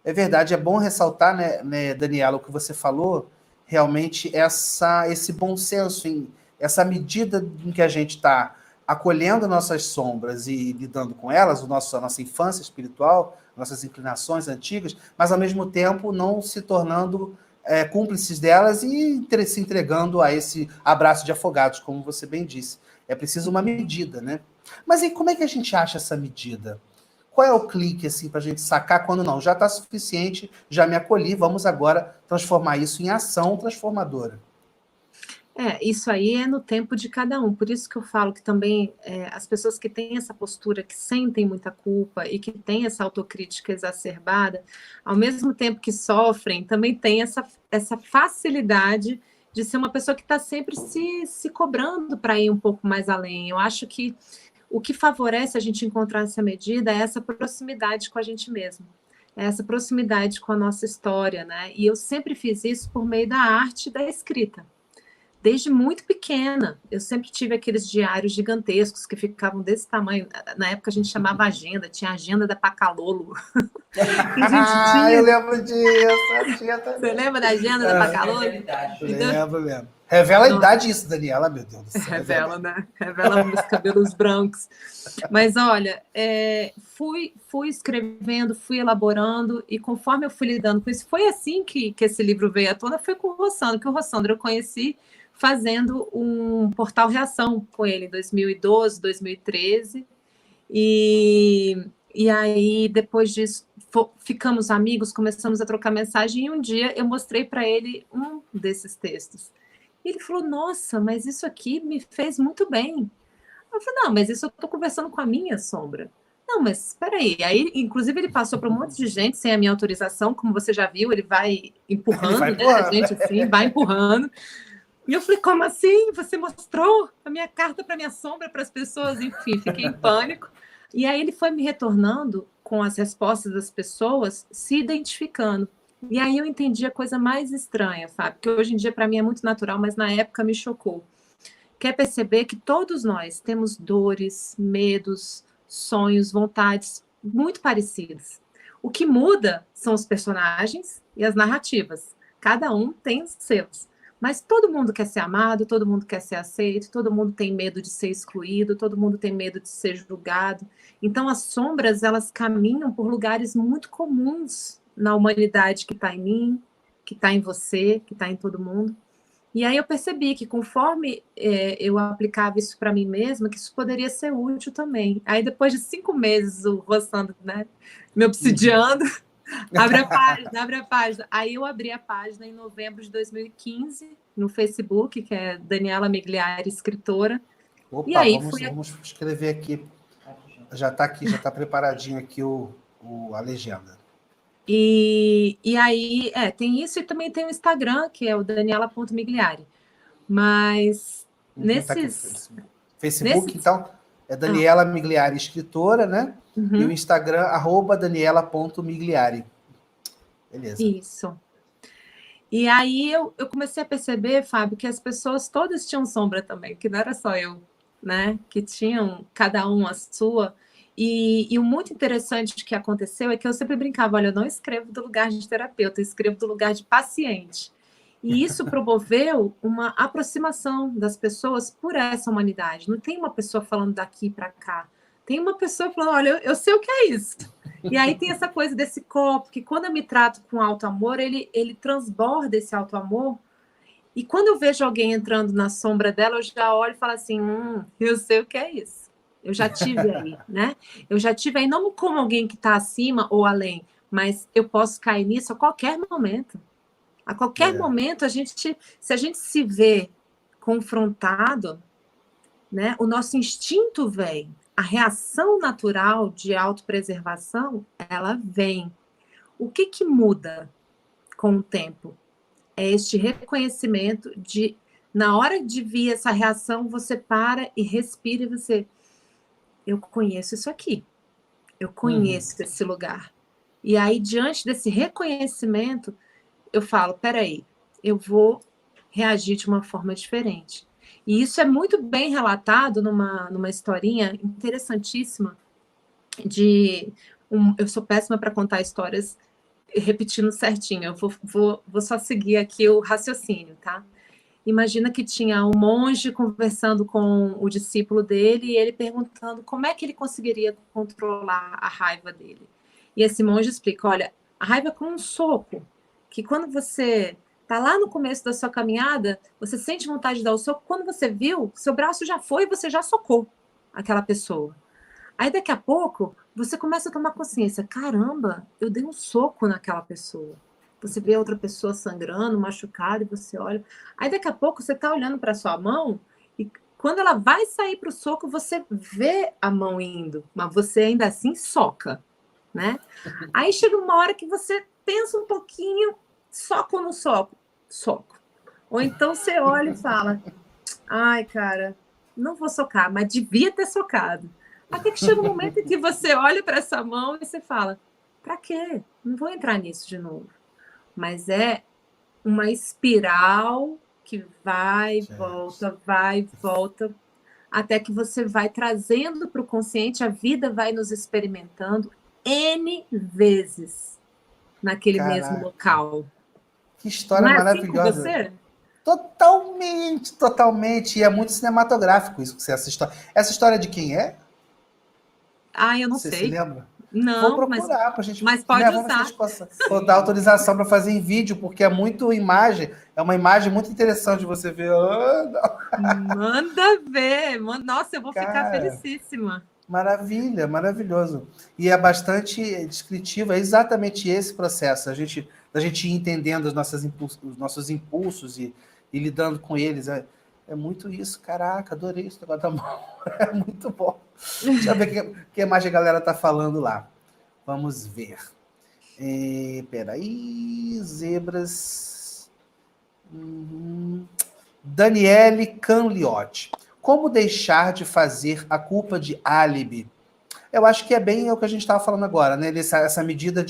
É verdade, é bom ressaltar, né, Daniela, o que você falou, realmente esse bom senso, essa medida em que a gente está acolhendo nossas sombras e lidando com elas, a nossa infância espiritual, nossas inclinações antigas, mas ao mesmo tempo não se tornando cúmplices delas e se entregando a esse abraço de afogados, como você bem disse. É preciso uma medida, né? Mas e como é que a gente acha essa medida? Qual é o clique, assim, para a gente sacar quando não? Já está suficiente, já me acolhi, vamos agora transformar isso em ação transformadora. Isso aí é no tempo de cada um. Por isso que eu falo que também as pessoas que têm essa postura, que sentem muita culpa e que têm essa autocrítica exacerbada, ao mesmo tempo que sofrem, também têm essa facilidade de ser uma pessoa que está sempre se cobrando para ir um pouco mais além. Eu acho que o que favorece a gente encontrar essa medida é essa proximidade com a gente mesmo, é essa proximidade com a nossa história, né? E eu sempre fiz isso por meio da arte e da escrita. Desde muito pequena, eu sempre tive aqueles diários gigantescos que ficavam desse tamanho. Na época a gente chamava agenda, tinha a agenda da Pacalolo. Eu lembro disso. Você lembra da agenda da Pacalolo? Lembro. Revela a idade isso, Daniela, meu Deus do céu. Revela, né? Revela meus cabelos brancos. Mas olha, fui escrevendo, fui elaborando, e conforme eu fui lidando com isso, foi assim que esse livro veio à tona, foi com o Rossandro, que o Rossandro eu conheci fazendo um portal Reação com ele em 2012, 2013. E aí, depois disso, ficamos amigos, começamos a trocar mensagem, e um dia eu mostrei para ele um desses textos. E ele falou, nossa, mas isso aqui me fez muito bem. Eu falei, não, mas isso eu estou conversando com a minha sombra. Não, mas espera aí. Aí, inclusive, ele passou para um monte de gente sem a minha autorização, como você já viu, ele vai empurrando, né? A gente assim, vai empurrando. E eu falei, como assim? Você mostrou a minha carta para minha sombra para as pessoas? Enfim, fiquei em pânico. E aí ele foi me retornando com as respostas das pessoas, se identificando. E aí eu entendi a coisa mais estranha, Fábio, que hoje em dia para mim é muito natural, mas na época me chocou. Quer perceber que todos nós temos dores, medos, sonhos, vontades muito parecidas. O que muda são os personagens e as narrativas. Cada um tem os seus. Mas todo mundo quer ser amado, todo mundo quer ser aceito, todo mundo tem medo de ser excluído, todo mundo tem medo de ser julgado. Então, as sombras, elas caminham por lugares muito comuns na humanidade que está em mim, que está em você, que está em todo mundo. E aí eu percebi que conforme eu aplicava isso para mim mesma, que isso poderia ser útil também. Aí depois de 5 meses, o roçando, né, me obsidiando, abre a página, abre a página. Aí eu abri a página em novembro de 2015, no Facebook, que é Daniela Migliari, escritora. Opa, E aí vamos escrever aqui. Já está aqui, já está preparadinho aqui a legenda. E aí, tem isso, e também tem o Instagram, que é o Daniela.migliari. Mas Tá aqui, nesses... Facebook, então, é Daniela Migliari, escritora, né? E o Instagram, @daniela.migliari. Beleza. Isso. E aí eu comecei a perceber, Fábio, que as pessoas todas tinham sombra também, que não era só eu, né? Que tinham cada um a sua. E o muito interessante que aconteceu é que eu sempre brincava, olha, eu não escrevo do lugar de terapeuta, eu escrevo do lugar de paciente. E isso promoveu uma aproximação das pessoas por essa humanidade. Não tem uma pessoa falando daqui para cá. Tem uma pessoa falando, olha, eu sei o que é isso. E aí tem essa coisa desse copo, que quando eu me trato com alto amor, ele transborda esse alto amor. E quando eu vejo alguém entrando na sombra dela, eu já olho e falo assim, eu sei o que é isso. Eu já tive aí, né? Eu já tive aí, não como alguém que está acima ou além, mas eu posso cair nisso a qualquer momento. A qualquer momento, se a gente se vê confrontado, né, o nosso instinto vem, a reação natural de autopreservação, ela vem. O que muda com o tempo? É este reconhecimento de, na hora de vir essa reação, você para e respira e você... Eu conheço isso aqui, eu conheço esse lugar. E aí, diante desse reconhecimento, eu falo, peraí, eu vou reagir de uma forma diferente. E isso é muito bem relatado numa historinha interessantíssima eu sou péssima para contar histórias repetindo certinho, eu vou só seguir aqui o raciocínio, tá? Imagina que tinha um monge conversando com o discípulo dele e ele perguntando como é que ele conseguiria controlar a raiva dele. E esse monge explica, olha, a raiva é como um soco, que quando você está lá no começo da sua caminhada, você sente vontade de dar o soco, quando você viu, seu braço já foi e você já socou aquela pessoa. Aí daqui a pouco, você começa a tomar consciência, caramba, eu dei um soco naquela pessoa. Você vê outra pessoa sangrando, machucada, e você olha. Aí daqui a pouco você está olhando para sua mão e quando ela vai sair para o soco, você vê a mão indo, mas você ainda assim soca, né? Aí chega uma hora que você pensa um pouquinho, soco ou não soco? Soco. Ou então você olha e fala, ai, cara, não vou socar, mas devia ter socado. Até que chega um momento em que você olha para essa mão e você fala, para quê? Não vou entrar nisso de novo. Mas é uma espiral que vai, volta, até que você vai trazendo para o consciente, a vida vai nos experimentando N vezes naquele mesmo local. Que história maravilhosa. Assim com você? Totalmente, totalmente. E é muito cinematográfico isso, essa história. Essa história de quem é? Eu não Você sei. se lembra? Não, vou procurar para a gente. Mas pode usar. Vou dar autorização para fazer em vídeo, porque é muito imagem. É uma imagem muito interessante de você ver. Manda ver. Nossa, eu vou ficar felicíssima. Maravilha, maravilhoso. E é bastante descritivo, é exatamente esse processo. A gente ir entendendo os nossos impulsos e lidando com eles. É muito isso. Caraca, adorei isso negócio da mão. É muito bom. Deixa eu ver o que mais a galera está falando lá. Vamos ver. Peraí, zebras. Daniele Canliotti. Como deixar de fazer a culpa de álibi? Eu acho que é bem o que a gente estava falando agora, né? Essa medida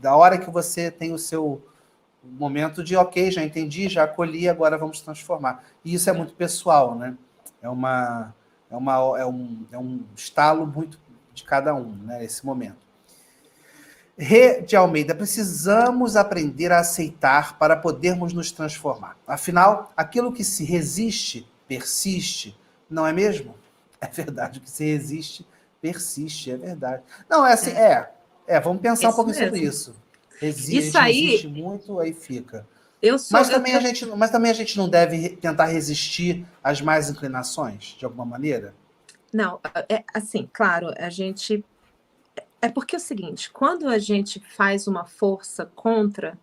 da hora que você tem o seu momento de, ok, já entendi, já acolhi, agora vamos transformar. E isso é muito pessoal, né? É um estalo muito de cada um, né? Esse momento. Rê de Almeida, precisamos aprender a aceitar para podermos nos transformar. Afinal, aquilo que se resiste, persiste, não é mesmo? É verdade, o que se resiste, persiste, é verdade. Não, é assim, Vamos pensar um Isso pouquinho sobre mesmo. isso. A Isso gente aí, resiste muito, aí fica. eu sou. Mas também a gente não deve tentar resistir às más inclinações, de alguma maneira? Não, é assim, claro, a gente. É porque é o seguinte, quando a gente faz uma força contra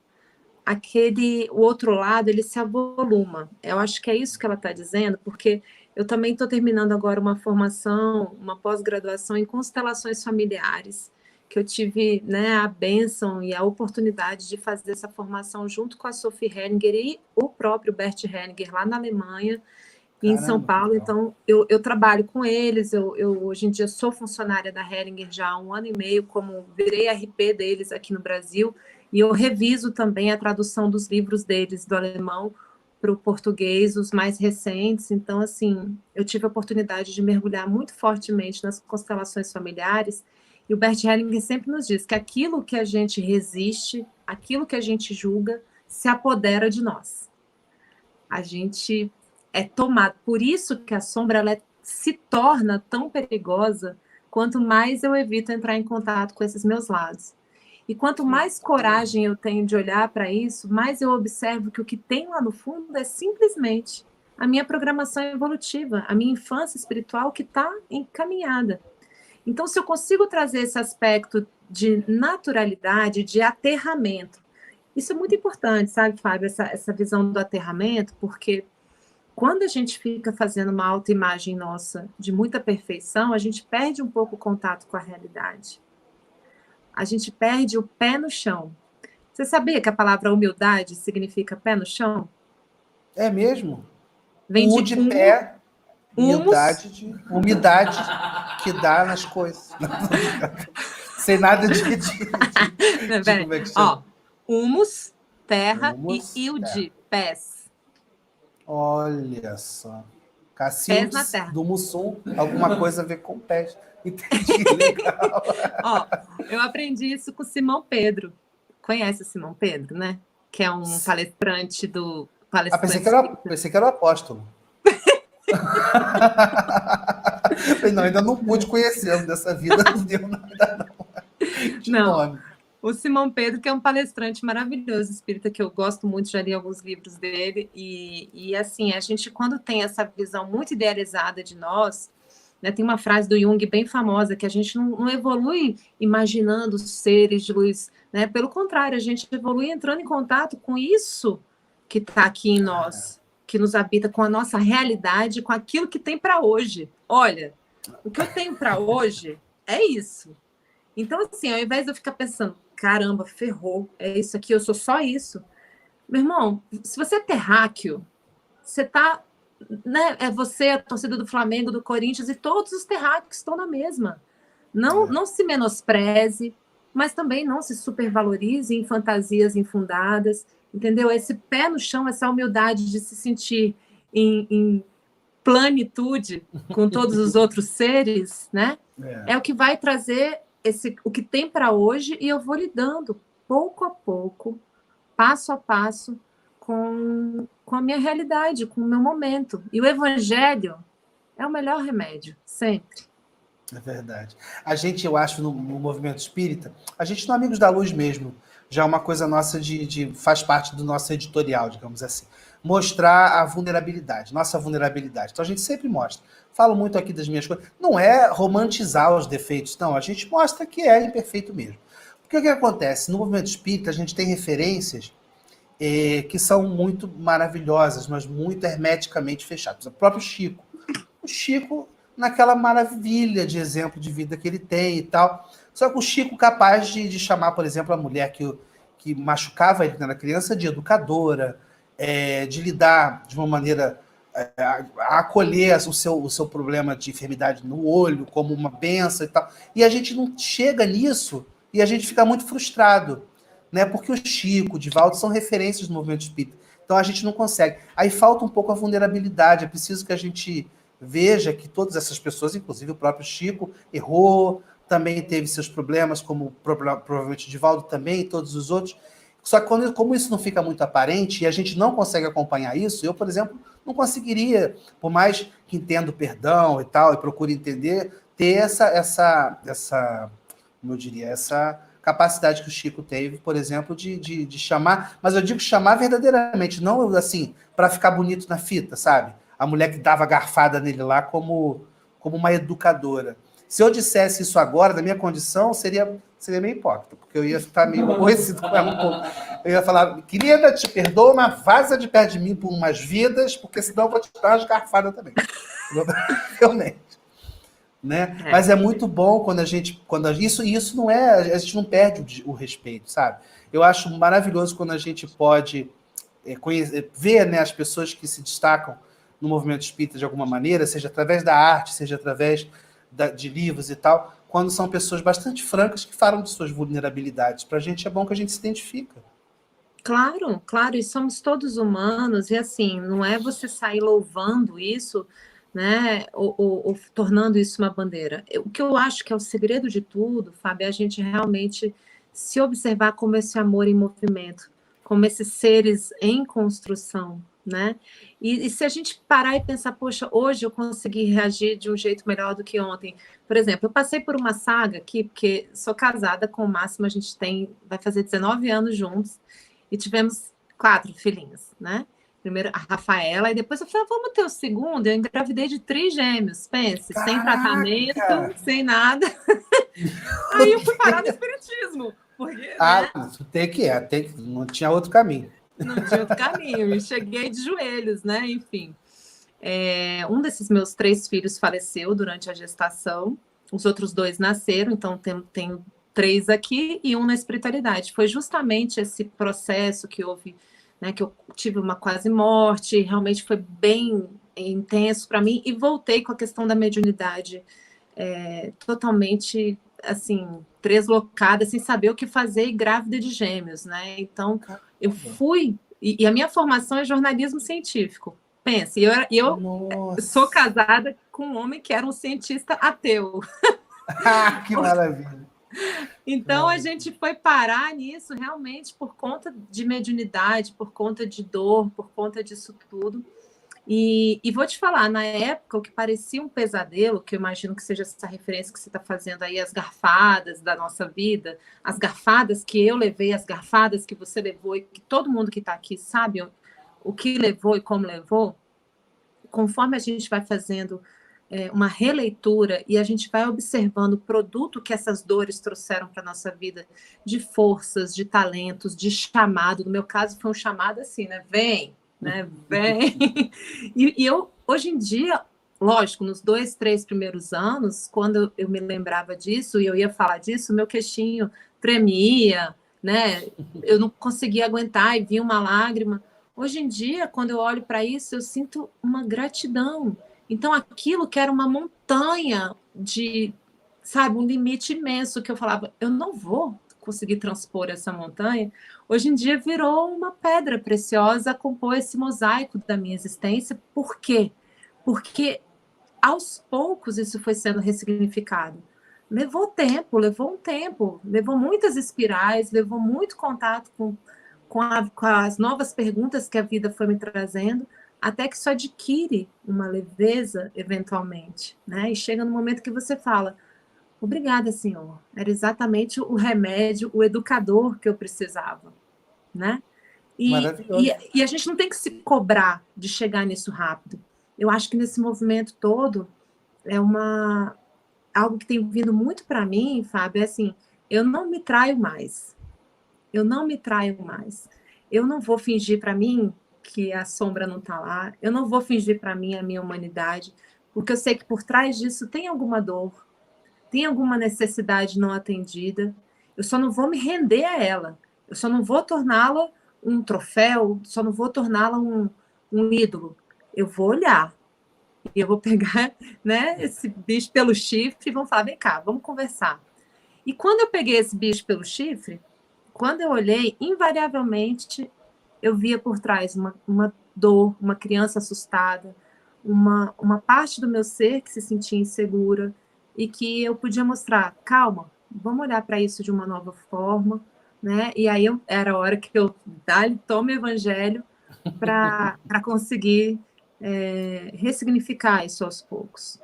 o outro lado, ele se avoluma. Eu acho que é isso que ela está dizendo, porque eu também estou terminando agora uma formação, uma pós-graduação em constelações familiares, que eu tive, né, a bênção e a oportunidade de fazer essa formação junto com a Sophie Hellinger e o próprio Bert Hellinger lá na Alemanha, em São Caramba, que Paulo. legal. Então, eu trabalho com eles, eu hoje em dia sou funcionária da Hellinger já há 1 ano e meio, como virei RP deles aqui no Brasil, e eu reviso também a tradução dos livros deles do alemão para o português, os mais recentes. Então, assim, eu tive a oportunidade de mergulhar muito fortemente nas constelações familiares, e o Bert Hellinger sempre nos diz que aquilo que a gente resiste, aquilo que a gente julga, se apodera de nós. A gente é tomado. Por isso que a sombra se torna tão perigosa quanto mais eu evito entrar em contato com esses meus lados. E quanto mais coragem eu tenho de olhar para isso, mais eu observo que o que tem lá no fundo é simplesmente a minha programação evolutiva, a minha infância espiritual que está encaminhada. Então, se eu consigo trazer esse aspecto de naturalidade, de aterramento, isso é muito importante, sabe, Fábio, essa visão do aterramento, porque quando a gente fica fazendo uma autoimagem nossa de muita perfeição, a gente perde um pouco o contato com a realidade. A gente perde o pé no chão. Você sabia que a palavra humildade significa pé no chão? É mesmo? Vem U de de pé, humus. umidade que dá nas coisas. Sem nada de como é que chama? Humus, terra, Humus, e ilde, pés. Olha só. Pés na Cacildes terra. do Mussum, alguma coisa a ver com pés. Entendi, legal. Eu aprendi isso com o Simão Pedro. Conhece o Simão Pedro, né? Que é um palestrante do... Pensei que era o apóstolo. Não, ainda não pude conhecê-lo dessa vida, não deu nada, não. De Não. nome. O Simão Pedro, que é um palestrante maravilhoso espírita, que eu gosto muito, já li alguns livros dele, e assim, a gente, quando tem essa visão muito idealizada de nós, né, tem uma frase do Jung bem famosa, que a gente não evolui imaginando seres de luz, né? Pelo contrário, a gente evolui entrando em contato com isso que está aqui em nós, que nos habita, com a nossa realidade, com aquilo que tem para hoje. Olha, o que eu tenho para hoje é isso. Então, assim, ao invés de eu ficar pensando, caramba, ferrou, é isso aqui, eu sou só isso. Meu irmão, se você é terráqueo, você tá, né, é você, a torcida do Flamengo, do Corinthians, e todos os terráqueos estão na mesma. Não se menospreze, mas também não se supervalorize em fantasias infundadas, entendeu? Esse pé no chão, essa humildade de se sentir em plenitude com todos os outros seres, né? É o que vai trazer o que tem para hoje, e eu vou lidando pouco a pouco, passo a passo, com a minha realidade, com o meu momento. E o evangelho é o melhor remédio, sempre. É verdade. A gente, eu acho, no movimento espírita, a gente no Amigos da Luz mesmo, já é uma coisa nossa faz parte do nosso editorial, digamos assim. Mostrar a vulnerabilidade, nossa vulnerabilidade. Então a gente sempre mostra. Falo muito aqui das minhas coisas. Não é romantizar os defeitos, não. A gente mostra que é imperfeito mesmo. Porque o que acontece? No movimento espírita, a gente tem referências que são muito maravilhosas, mas muito hermeticamente fechadas. O próprio Chico. O Chico, naquela maravilha de exemplo de vida que ele tem e tal. Só que o Chico capaz de chamar, por exemplo, a mulher que machucava ele quando era criança de educadora, de lidar de uma maneira a acolher o seu problema de enfermidade no olho como uma benção e tal. E a gente não chega nisso e a gente fica muito frustrado, né? Porque o Chico, o Divaldo são referências do movimento espírita. Então a gente não consegue. Aí falta um pouco a vulnerabilidade. É preciso que a gente veja que todas essas pessoas, inclusive o próprio Chico, errou, também teve seus problemas, como provavelmente o Divaldo também, e todos os outros. Só que como isso não fica muito aparente e a gente não consegue acompanhar isso, eu, por exemplo, não conseguiria, por mais que entenda o perdão e tal, e procure entender, ter essa como eu diria, essa capacidade que o Chico teve, por exemplo, de chamar, mas eu digo chamar verdadeiramente, não assim, para ficar bonito na fita, sabe? A mulher que dava garfada nele lá como uma educadora. Se eu dissesse isso agora, da minha condição, seria meio hipócrita, porque eu ia ficar meio aborrecido com ela um pouco. Eu ia falar, querida, te perdoa, mas vaza de perto de mim por umas vidas, porque senão eu vou te dar umas garfadas também. Realmente. Né? Mas é muito bom quando isso não é, a gente não perde o respeito, sabe? Eu acho maravilhoso quando a gente pode ver, né, as pessoas que se destacam no movimento espírita de alguma maneira, seja através da arte, seja através de livros e tal, quando são pessoas bastante francas que falam de suas vulnerabilidades. Para a gente é bom que a gente se identifica. Claro, claro, e somos todos humanos, e assim, não é você sair louvando isso, né, ou tornando isso uma bandeira. O que eu acho que é o segredo de tudo, Fábio, é a gente realmente se observar como esse amor em movimento, como esses seres em construção, né? E se a gente parar e pensar, poxa, hoje eu consegui reagir de um jeito melhor do que ontem. Por exemplo, eu passei por uma saga aqui, porque sou casada com o Máximo, a gente vai fazer 19 anos juntos, e tivemos 4 filhinhos, né? Primeiro a Rafaela, e depois eu falei, vamos ter o segundo. Eu engravidei de trigêmeos, pense, sem tratamento, sem nada. Aí eu fui parar no espiritismo. Porque, tem que não tinha outro caminho. Não tinha outro caminho. E cheguei de joelhos, né? Enfim. Um desses meus 3 filhos faleceu durante a gestação. Os outros 2 nasceram, então tenho 3 aqui e 1 na espiritualidade. Foi justamente esse processo que houve, né, que eu tive uma quase morte, realmente foi bem intenso para mim, e voltei com a questão da mediunidade totalmente, assim, deslocada, sem saber o que fazer e grávida de gêmeos, né? Então, eu fui, e a minha formação é jornalismo científico. Pense, eu sou casada com um homem que era um cientista ateu. Que maravilha! Então, a gente foi parar nisso realmente por conta de mediunidade, por conta de dor, por conta disso tudo. E vou te falar, na época, o que parecia um pesadelo, que eu imagino que seja essa referência que você está fazendo aí, as garfadas da nossa vida, as garfadas que eu levei, as garfadas que você levou, e que todo mundo que está aqui sabe o que levou e como levou, conforme a gente vai fazendo uma releitura e a gente vai observando o produto que essas dores trouxeram para a nossa vida, de forças, de talentos, de chamado. No meu caso, foi um chamado assim, né? Vem! Né? Vem! E eu, hoje em dia, lógico, nos 2, 3 primeiros anos, quando eu me lembrava disso e eu ia falar disso, meu queixinho tremia, né? Eu não conseguia aguentar e vinha uma lágrima. Hoje em dia, quando eu olho para isso, eu sinto uma gratidão. Então, aquilo que era uma montanha de, sabe, um limite imenso que eu falava, eu não vou conseguir transpor essa montanha, hoje em dia virou uma pedra preciosa a compor esse mosaico da minha existência. Por quê? Porque aos poucos isso foi sendo ressignificado. Levou tempo, levou um tempo, levou muitas espirais, levou muito contato com as novas perguntas que a vida foi me trazendo, até que isso adquire uma leveza eventualmente, né? E chega no momento que você fala, obrigada, Senhor. Era exatamente o remédio, o educador que eu precisava, né? E a gente não tem que se cobrar de chegar nisso rápido. Eu acho que nesse movimento todo é algo que tem vindo muito para mim, Fábio, é assim, eu não me traio mais. Eu não me traio mais. Eu não vou fingir para mim que a sombra não está lá. Eu não vou fingir para mim a minha humanidade, porque eu sei que por trás disso tem alguma dor, tem alguma necessidade não atendida. Eu só não vou me render a ela. Eu só não vou torná-la um troféu, só não vou torná-la um ídolo. Eu vou olhar. E eu vou pegar, né, esse bicho pelo chifre e vamos falar, vem cá, vamos conversar. E quando eu peguei esse bicho pelo chifre, quando eu olhei, invariavelmente, eu via por trás uma dor, uma criança assustada, uma parte do meu ser que se sentia insegura e que eu podia mostrar, calma, vamos olhar para isso de uma nova forma, né? E aí era a hora que eu tomo o evangelho para conseguir ressignificar isso aos poucos.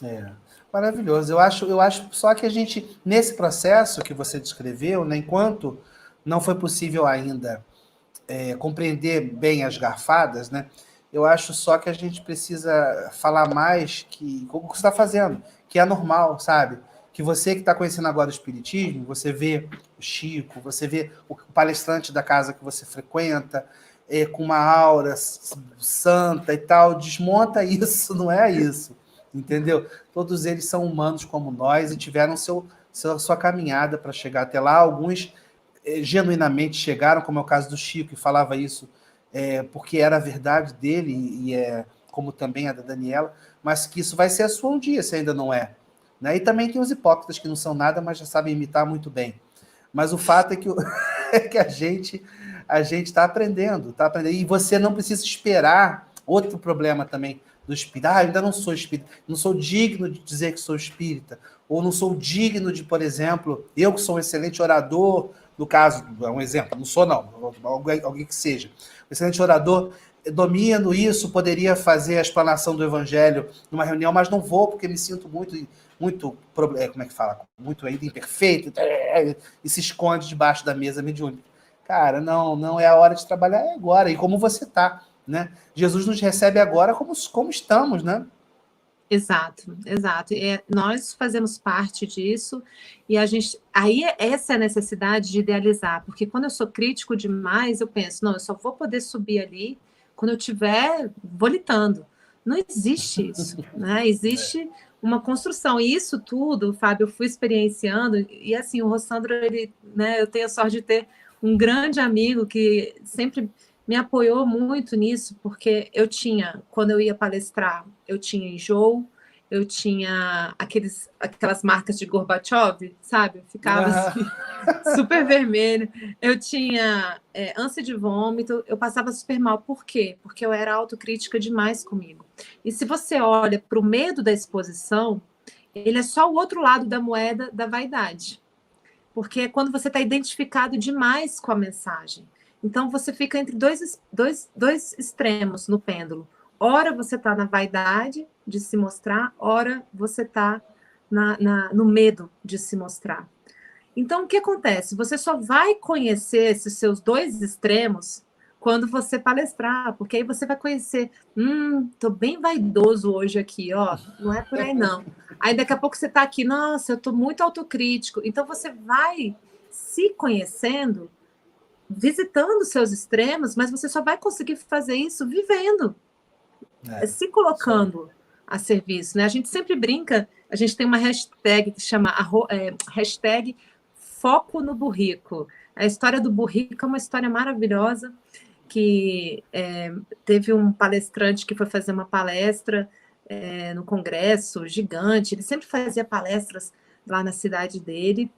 É, maravilhoso. Eu acho só que a gente, nesse processo que você descreveu, né, enquanto não foi possível ainda compreender bem as garfadas, né, eu acho só que a gente precisa falar mais que o que você está fazendo, que é normal, sabe? Que você que está conhecendo agora o Espiritismo, você vê o Chico, você vê o palestrante da casa que você frequenta, com uma aura santa e tal, desmonta isso, não é isso, entendeu? Todos eles são humanos como nós e tiveram sua caminhada para chegar até lá. Alguns genuinamente chegaram, como é o caso do Chico, que falava isso porque era a verdade dele, e como também a da Daniela, mas que isso vai ser a sua um dia, se ainda não é. Né? E também tem os hipócritas que não são nada, mas já sabem imitar muito bem. Mas o fato é que, é que a gente está aprendendo, tá aprendendo. E você não precisa esperar. Outro problema também do espírita. Eu ainda não sou espírita, não sou digno de dizer que sou espírita, ou não sou digno de, por exemplo, eu que sou um excelente orador, no caso, é um exemplo, não sou não, alguém que seja, um excelente orador, domino isso, poderia fazer a explanação do evangelho numa reunião, mas não vou porque me sinto muito, como é que fala? Muito ainda imperfeito, e se esconde debaixo da mesa mediúnica. Cara, não é a hora de trabalhar, é agora, e como você está, né? Jesus nos recebe agora como estamos, né? Exato, exato. Nós fazemos parte disso e a gente. Aí essa é a necessidade de idealizar, porque quando eu sou crítico demais, eu penso, não, eu só vou poder subir ali quando eu estiver volitando. Não existe isso, né? Existe uma construção. E isso tudo, Fábio, eu fui experienciando, e assim, o Rossandro, ele, né, eu tenho a sorte de ter um grande amigo que sempre me apoiou muito nisso, porque eu tinha, quando eu ia palestrar, eu tinha enjoo, eu tinha aquelas marcas de Gorbachev, sabe? Eu ficava assim, super vermelha. Eu tinha ânsia de vômito, eu passava super mal. Por quê? Porque eu era autocrítica demais comigo. E se você olha para o medo da exposição, ele é só o outro lado da moeda da vaidade. Porque é quando você está identificado demais com a mensagem. Então, você fica entre dois extremos no pêndulo. Ora, você está na vaidade de se mostrar, ora, você está no medo de se mostrar. Então, o que acontece? Você só vai conhecer esses seus dois extremos quando você palestrar, porque aí você vai conhecer, tô bem vaidoso hoje aqui, ó, não é por aí não. Aí daqui a pouco você está aqui, nossa, eu tô muito autocrítico. Então, você vai se conhecendo, visitando seus extremos, mas você só vai conseguir fazer isso vivendo, se colocando a serviço, né? A gente sempre brinca, a gente tem uma hashtag que chama hashtag foco no burrico. A história do burrico é uma história maravilhosa, que teve um palestrante que foi fazer uma palestra no congresso gigante, ele sempre fazia palestras lá na cidade dele,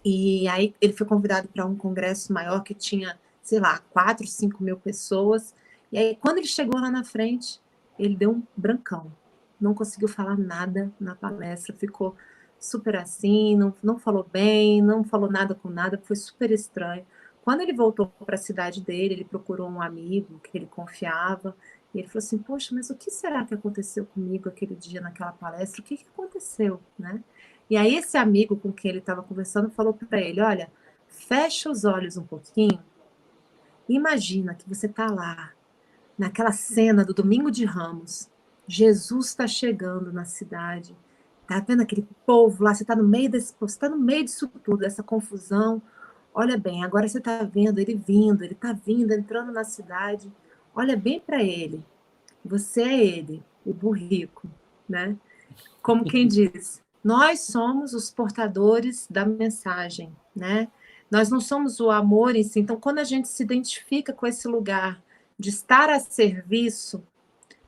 e aí ele foi convidado para um congresso maior que tinha, sei lá, 4, 5 mil pessoas. E aí, quando ele chegou lá na frente, ele deu um brancão. Não conseguiu falar nada na palestra, ficou super assim, não falou bem, não falou nada com nada, foi super estranho. Quando ele voltou para a cidade dele, ele procurou um amigo que ele confiava, e ele falou assim, poxa, mas o que será que aconteceu comigo aquele dia naquela palestra? O que aconteceu, né? E aí esse amigo com quem ele estava conversando falou para ele, olha, fecha os olhos um pouquinho e imagina que você está lá, naquela cena do Domingo de Ramos, Jesus está chegando na cidade, tá vendo aquele povo lá, você está no meio disso tudo, dessa confusão, olha bem, agora você está vendo ele está vindo, entrando na cidade, olha bem para ele, você é ele, o burrico, né? Como quem diz, nós somos os portadores da mensagem, né? Nós não somos o amor em si. Então, quando a gente se identifica com esse lugar de estar a serviço,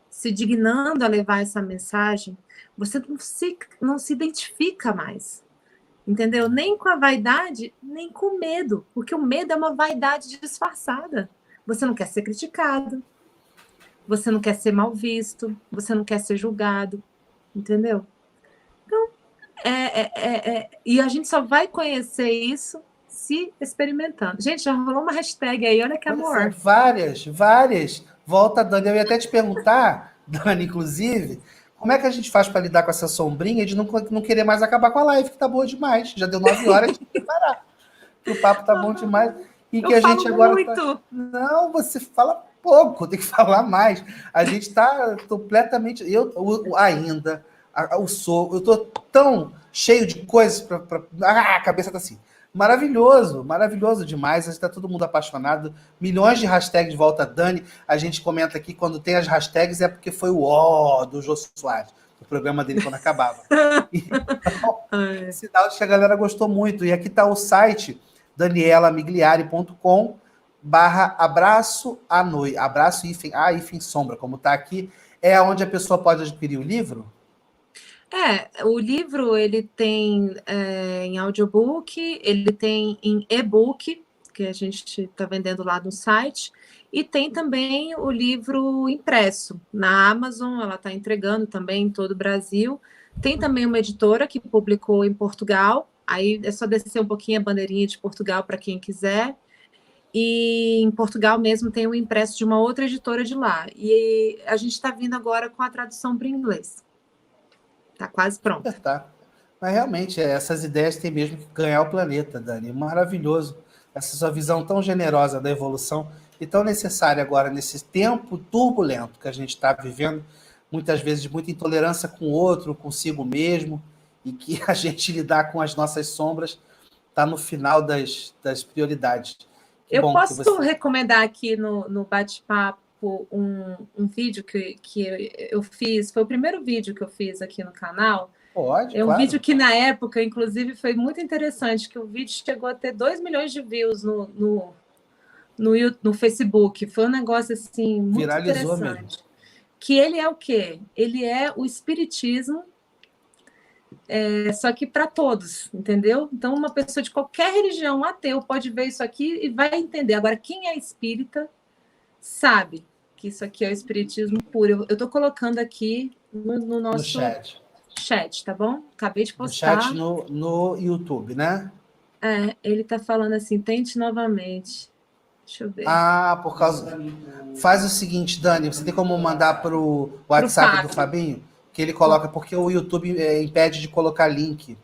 se dignando a levar essa mensagem, você não se identifica mais, entendeu? Nem com a vaidade, nem com o medo, porque o medo é uma vaidade disfarçada. Você não quer ser criticado, você não quer ser mal visto, você não quer ser julgado, entendeu? Então, e a gente só vai conhecer isso se experimentando. Gente, já rolou uma hashtag aí, olha que amor. Várias. Volta, Dani. Eu ia até te perguntar, Dani, inclusive, Como é que a gente faz para lidar com essa sombrinha de não querer mais acabar com a live, que tá boa demais? Já deu 9 horas, tem que parar. Que o papo tá bom demais. E que Eu a gente falo agora muito. Não, você fala pouco, tem que falar mais. A gente está completamente. Ainda, eu estou tão cheio de coisas para. A cabeça está assim. Maravilhoso, maravilhoso demais. Está todo mundo apaixonado. Milhões de hashtags de volta a Dani. A gente comenta aqui quando tem as hashtags é porque foi o ó do Jô Soares, o programa dele quando acabava. Então, sinal de que a galera gostou muito. E aqui está o site danielamigliari.com/abraço à noite. Abraço hífen sombra, como está aqui. É onde a pessoa pode adquirir o livro? O livro ele tem em audiobook, ele tem em e-book, que a gente está vendendo lá no site, e tem também o livro impresso na Amazon, ela está entregando também em todo o Brasil. Tem também uma editora que publicou em Portugal, aí é só descer um pouquinho a bandeirinha de Portugal para quem quiser. E em Portugal mesmo tem um impresso de uma outra editora de lá. E a gente está vindo agora com a tradução para o inglês. Está quase pronto. Tá. Mas realmente, essas ideias têm mesmo que ganhar o planeta, Dani. Maravilhoso. Essa sua visão tão generosa da evolução e tão necessária agora, nesse tempo turbulento que a gente está vivendo, muitas vezes de muita intolerância com o outro, consigo mesmo, e que a gente lidar com as nossas sombras está no final das prioridades. Eu posso recomendar aqui no bate-papo um vídeo que eu fiz, foi o primeiro vídeo que eu fiz aqui no canal. Pode, é um claro. Vídeo que na época, inclusive, foi muito interessante, que o vídeo chegou a ter 2 milhões de views no Facebook. Foi um negócio assim muito Viralizou interessante. mesmo. Que ele é o quê? Ele é o espiritismo, só que para todos, entendeu? Então, uma pessoa de qualquer religião, ateu, pode ver isso aqui e vai entender. Agora, quem é espírita sabe que isso aqui é o espiritismo puro. Eu estou colocando aqui no nosso chat, tá bom? Acabei de postar. No chat no YouTube, né? Ele está falando assim, tente novamente. Deixa eu ver. Por causa... Faz o seguinte, Dani, você tem como mandar para o WhatsApp do Fabinho? Que ele coloca, porque o YouTube impede de colocar link.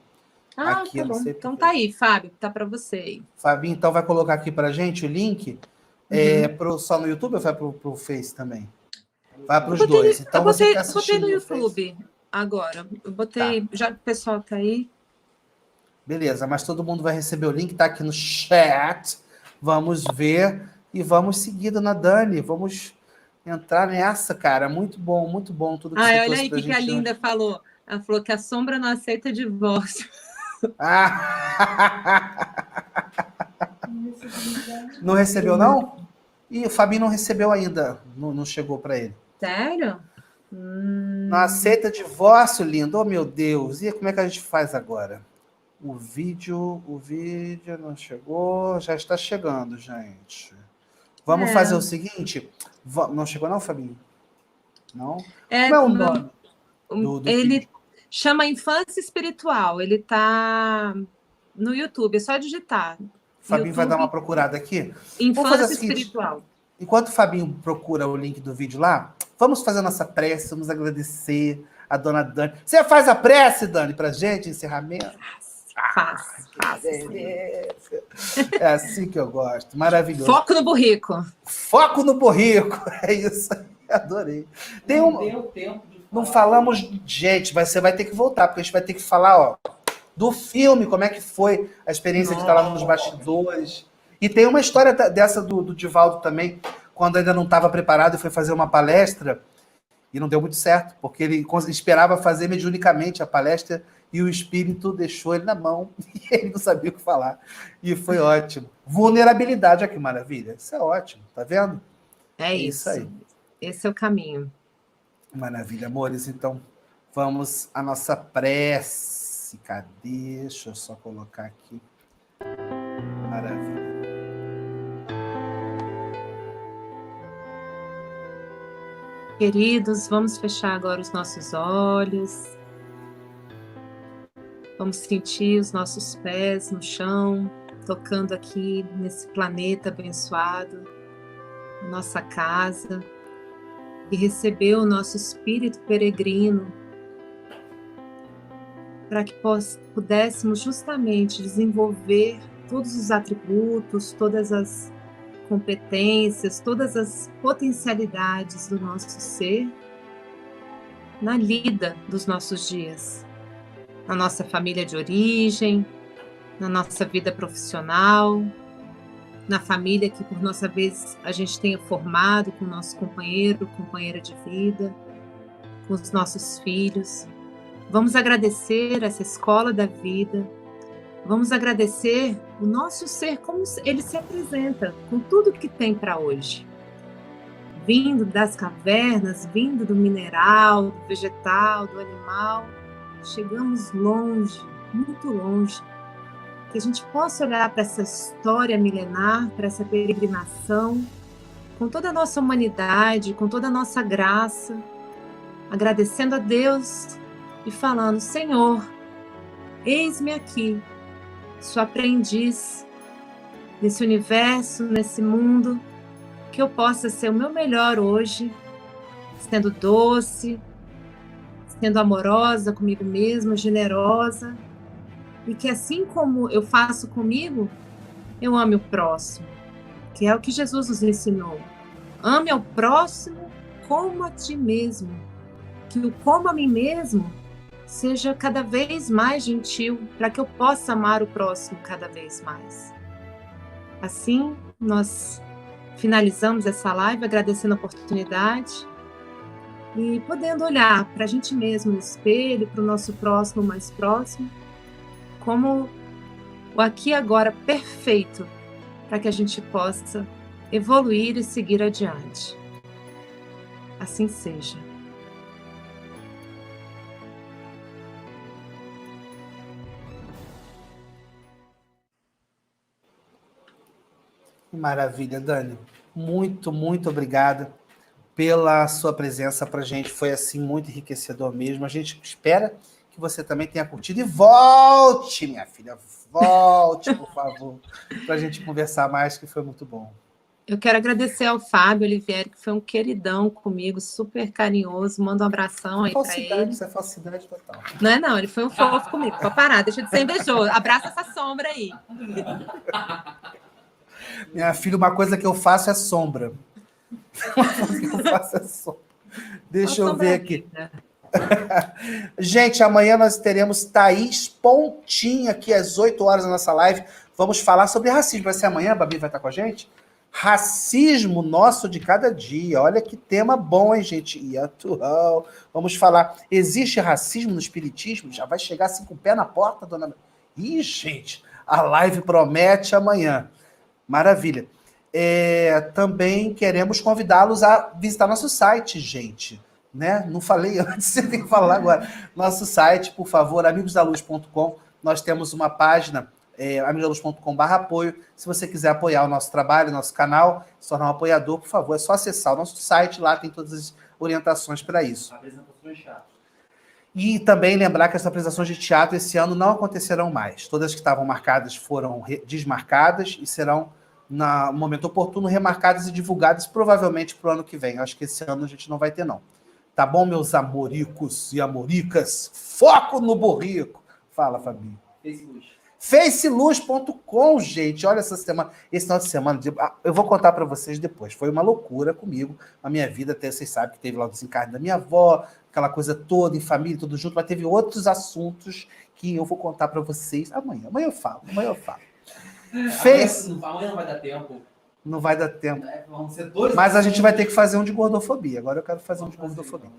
Aqui, tá bom. Então tá aí, Fábio, tá para você aí. Fabinho, então vai colocar aqui para gente o link. Só no YouTube ou vai para o Face também? Vai para os dois. Então você está assistindo no YouTube agora. Eu botei, já que o pessoal tá aí. Beleza, mas todo mundo vai receber o link, tá aqui no chat. Vamos ver e vamos seguir, dona Dani. Vamos entrar nessa, cara. Muito bom tudo que você olha aí o que a Linda falou. Ela falou que a sombra não aceita divórcio. Não recebeu, não? Ih, o Fabinho não recebeu ainda. Não chegou para ele. Sério? Não aceita divórcio, lindo. Oh, meu Deus. E como é que a gente faz agora? O vídeo não chegou. Já está chegando, gente. Vamos fazer o seguinte. Não chegou não, Fabinho? Não? Como é o nome do ele vídeo? Chama Infância Espiritual. Ele tá no YouTube. É só digitar. O Fabinho vai dar uma procurada aqui. Infância Espiritual. Enquanto o Fabinho procura o link do vídeo lá, vamos fazer a nossa prece, vamos agradecer a dona Dani. Você faz a prece, Dani, pra gente, encerramento? Faço. É assim que eu gosto. Maravilhoso. Foco no burrico. Foco no burrico. É isso aí. Adorei. Não falamos... Gente, você vai ter que voltar, porque a gente vai ter que falar, do filme, como é que foi a experiência de estar lá nos bastidores. E tem uma história dessa do Divaldo também, quando ainda não estava preparado e foi fazer uma palestra, e não deu muito certo, porque ele esperava fazer mediunicamente a palestra e o espírito deixou ele na mão e ele não sabia o que falar. E foi ótimo. Vulnerabilidade, olha que maravilha. Isso é ótimo, tá vendo? É isso aí. Esse é o caminho. Maravilha, amores. Então, vamos à nossa prece. Cadê? Deixa eu só colocar aqui. Maravilha. Queridos, vamos fechar agora os nossos olhos. Vamos sentir os nossos pés no chão, tocando aqui nesse planeta abençoado, nossa casa, e receber o nosso espírito peregrino para que pudéssemos justamente desenvolver todos os atributos, todas as competências, todas as potencialidades do nosso ser na lida dos nossos dias, na nossa família de origem, na nossa vida profissional, na família que, por nossa vez, a gente tenha formado com o nosso companheiro, companheira de vida, com os nossos filhos. Vamos agradecer essa escola da vida, vamos agradecer o nosso ser, como ele se apresenta, com tudo que tem para hoje. Vindo das cavernas, vindo do mineral, do vegetal, do animal, chegamos longe, muito longe. Que a gente possa olhar para essa história milenar, para essa peregrinação, com toda a nossa humanidade, com toda a nossa graça, agradecendo a Deus e falando: Senhor, eis-me aqui, sua aprendiz nesse universo, nesse mundo, que eu possa ser o meu melhor hoje, sendo doce, sendo amorosa comigo mesma, generosa, e que assim como eu faço comigo, eu ame o próximo, que é o que Jesus nos ensinou. Ame ao próximo como a ti mesmo, que o como a mim mesmo seja cada vez mais gentil, para que eu possa amar o próximo cada vez mais. Assim, nós finalizamos essa live agradecendo a oportunidade e podendo olhar para a gente mesmo no espelho, para o nosso próximo mais próximo, como o aqui e agora perfeito, para que a gente possa evoluir e seguir adiante. Assim seja. Maravilha, Dani. Muito, muito obrigado pela sua presença para a gente. Foi assim muito enriquecedor mesmo. A gente espera que você também tenha curtido. E volte, minha filha, volte, por favor, para a gente conversar mais, que foi muito bom. Eu quero agradecer ao Fábio Olivieri, que foi um queridão comigo, super carinhoso. Manda um abração aí para ele. Isso é falsidade total. Não é não, ele foi um fofo comigo. Pode parar, deixa de ser invejoso. Abraça essa sombra aí. Minha filha, uma coisa que eu faço é sombra. Uma coisa que eu faço é sombra. Deixa eu ver aqui. Gente, amanhã nós teremos Thaís Pontinha aqui às 8 horas na nossa live. Vamos falar sobre racismo. Vai ser amanhã, a Babi vai estar com a gente? Racismo nosso de cada dia. Olha que tema bom, hein, gente? E atual. Vamos falar. Existe racismo no espiritismo? Já vai chegar assim com o pé na porta, dona... Ih, gente, a live promete amanhã. Maravilha. Também queremos convidá-los a visitar nosso site, gente. Né? Não falei antes, você tem que falar agora. Nosso site, por favor, amigosdaluz.com. Nós temos uma página, amigosdaluz.com/apoio. Se você quiser apoiar o nosso trabalho, nosso canal, se tornar um apoiador, por favor, é só acessar o nosso site, lá tem todas as orientações para isso. Apresentações chatas. E também lembrar que as apresentações de teatro esse ano não acontecerão mais. Todas que estavam marcadas foram desmarcadas e serão, no momento oportuno, remarcadas e divulgadas, provavelmente para o ano que vem. Eu acho que esse ano a gente não vai ter, não. Tá bom, meus amoricos e amoricas? Foco no burrico! Fala, Fabi. Faceluz.com, gente. Olha essa semana, esse final de semana, eu vou contar para vocês depois. Foi uma loucura comigo, a minha vida, até vocês sabem que teve lá o desencarne da minha avó, aquela coisa toda, em família, tudo junto, mas teve outros assuntos que eu vou contar para vocês amanhã. Amanhã eu falo. Amanhã não vai dar tempo. Não vai dar tempo. Vão ser dois. Mas a gente vai ter que fazer um de gordofobia. Agora eu quero fazer um de gordofobia.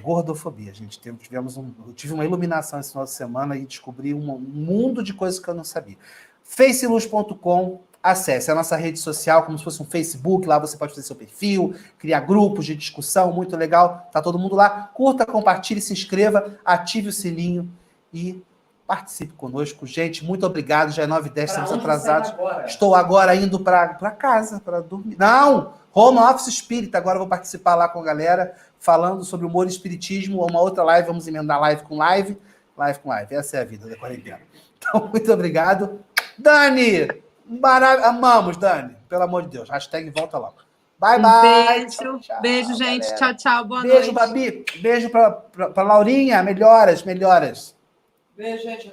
Gordofobia. Eu tive uma iluminação esse final de semana e descobri um mundo de coisas que eu não sabia. Faceluz.com, acesse a nossa rede social, como se fosse um Facebook. Lá você pode fazer seu perfil, criar grupos de discussão, muito legal. Tá todo mundo lá. Curta, compartilhe, se inscreva, ative o sininho e participe conosco. Gente, muito obrigado. Já é 9h10, estamos atrasados. Estou agora indo para casa, para dormir. Não! Home Office Espírita. Agora eu vou participar lá com a galera, falando sobre humor e espiritismo. Uma outra live, vamos emendar live com live. Live com live. Essa é a vida da quarentena. Então, muito obrigado. Dani! Amamos, Dani. Pelo amor de Deus. Hashtag volta logo. Bye, bye. Beijo. Beijo, gente. Galera. Tchau, tchau. Boa noite. Beijo, Babi. Beijo para Laurinha. Melhoras. Beijo, gente.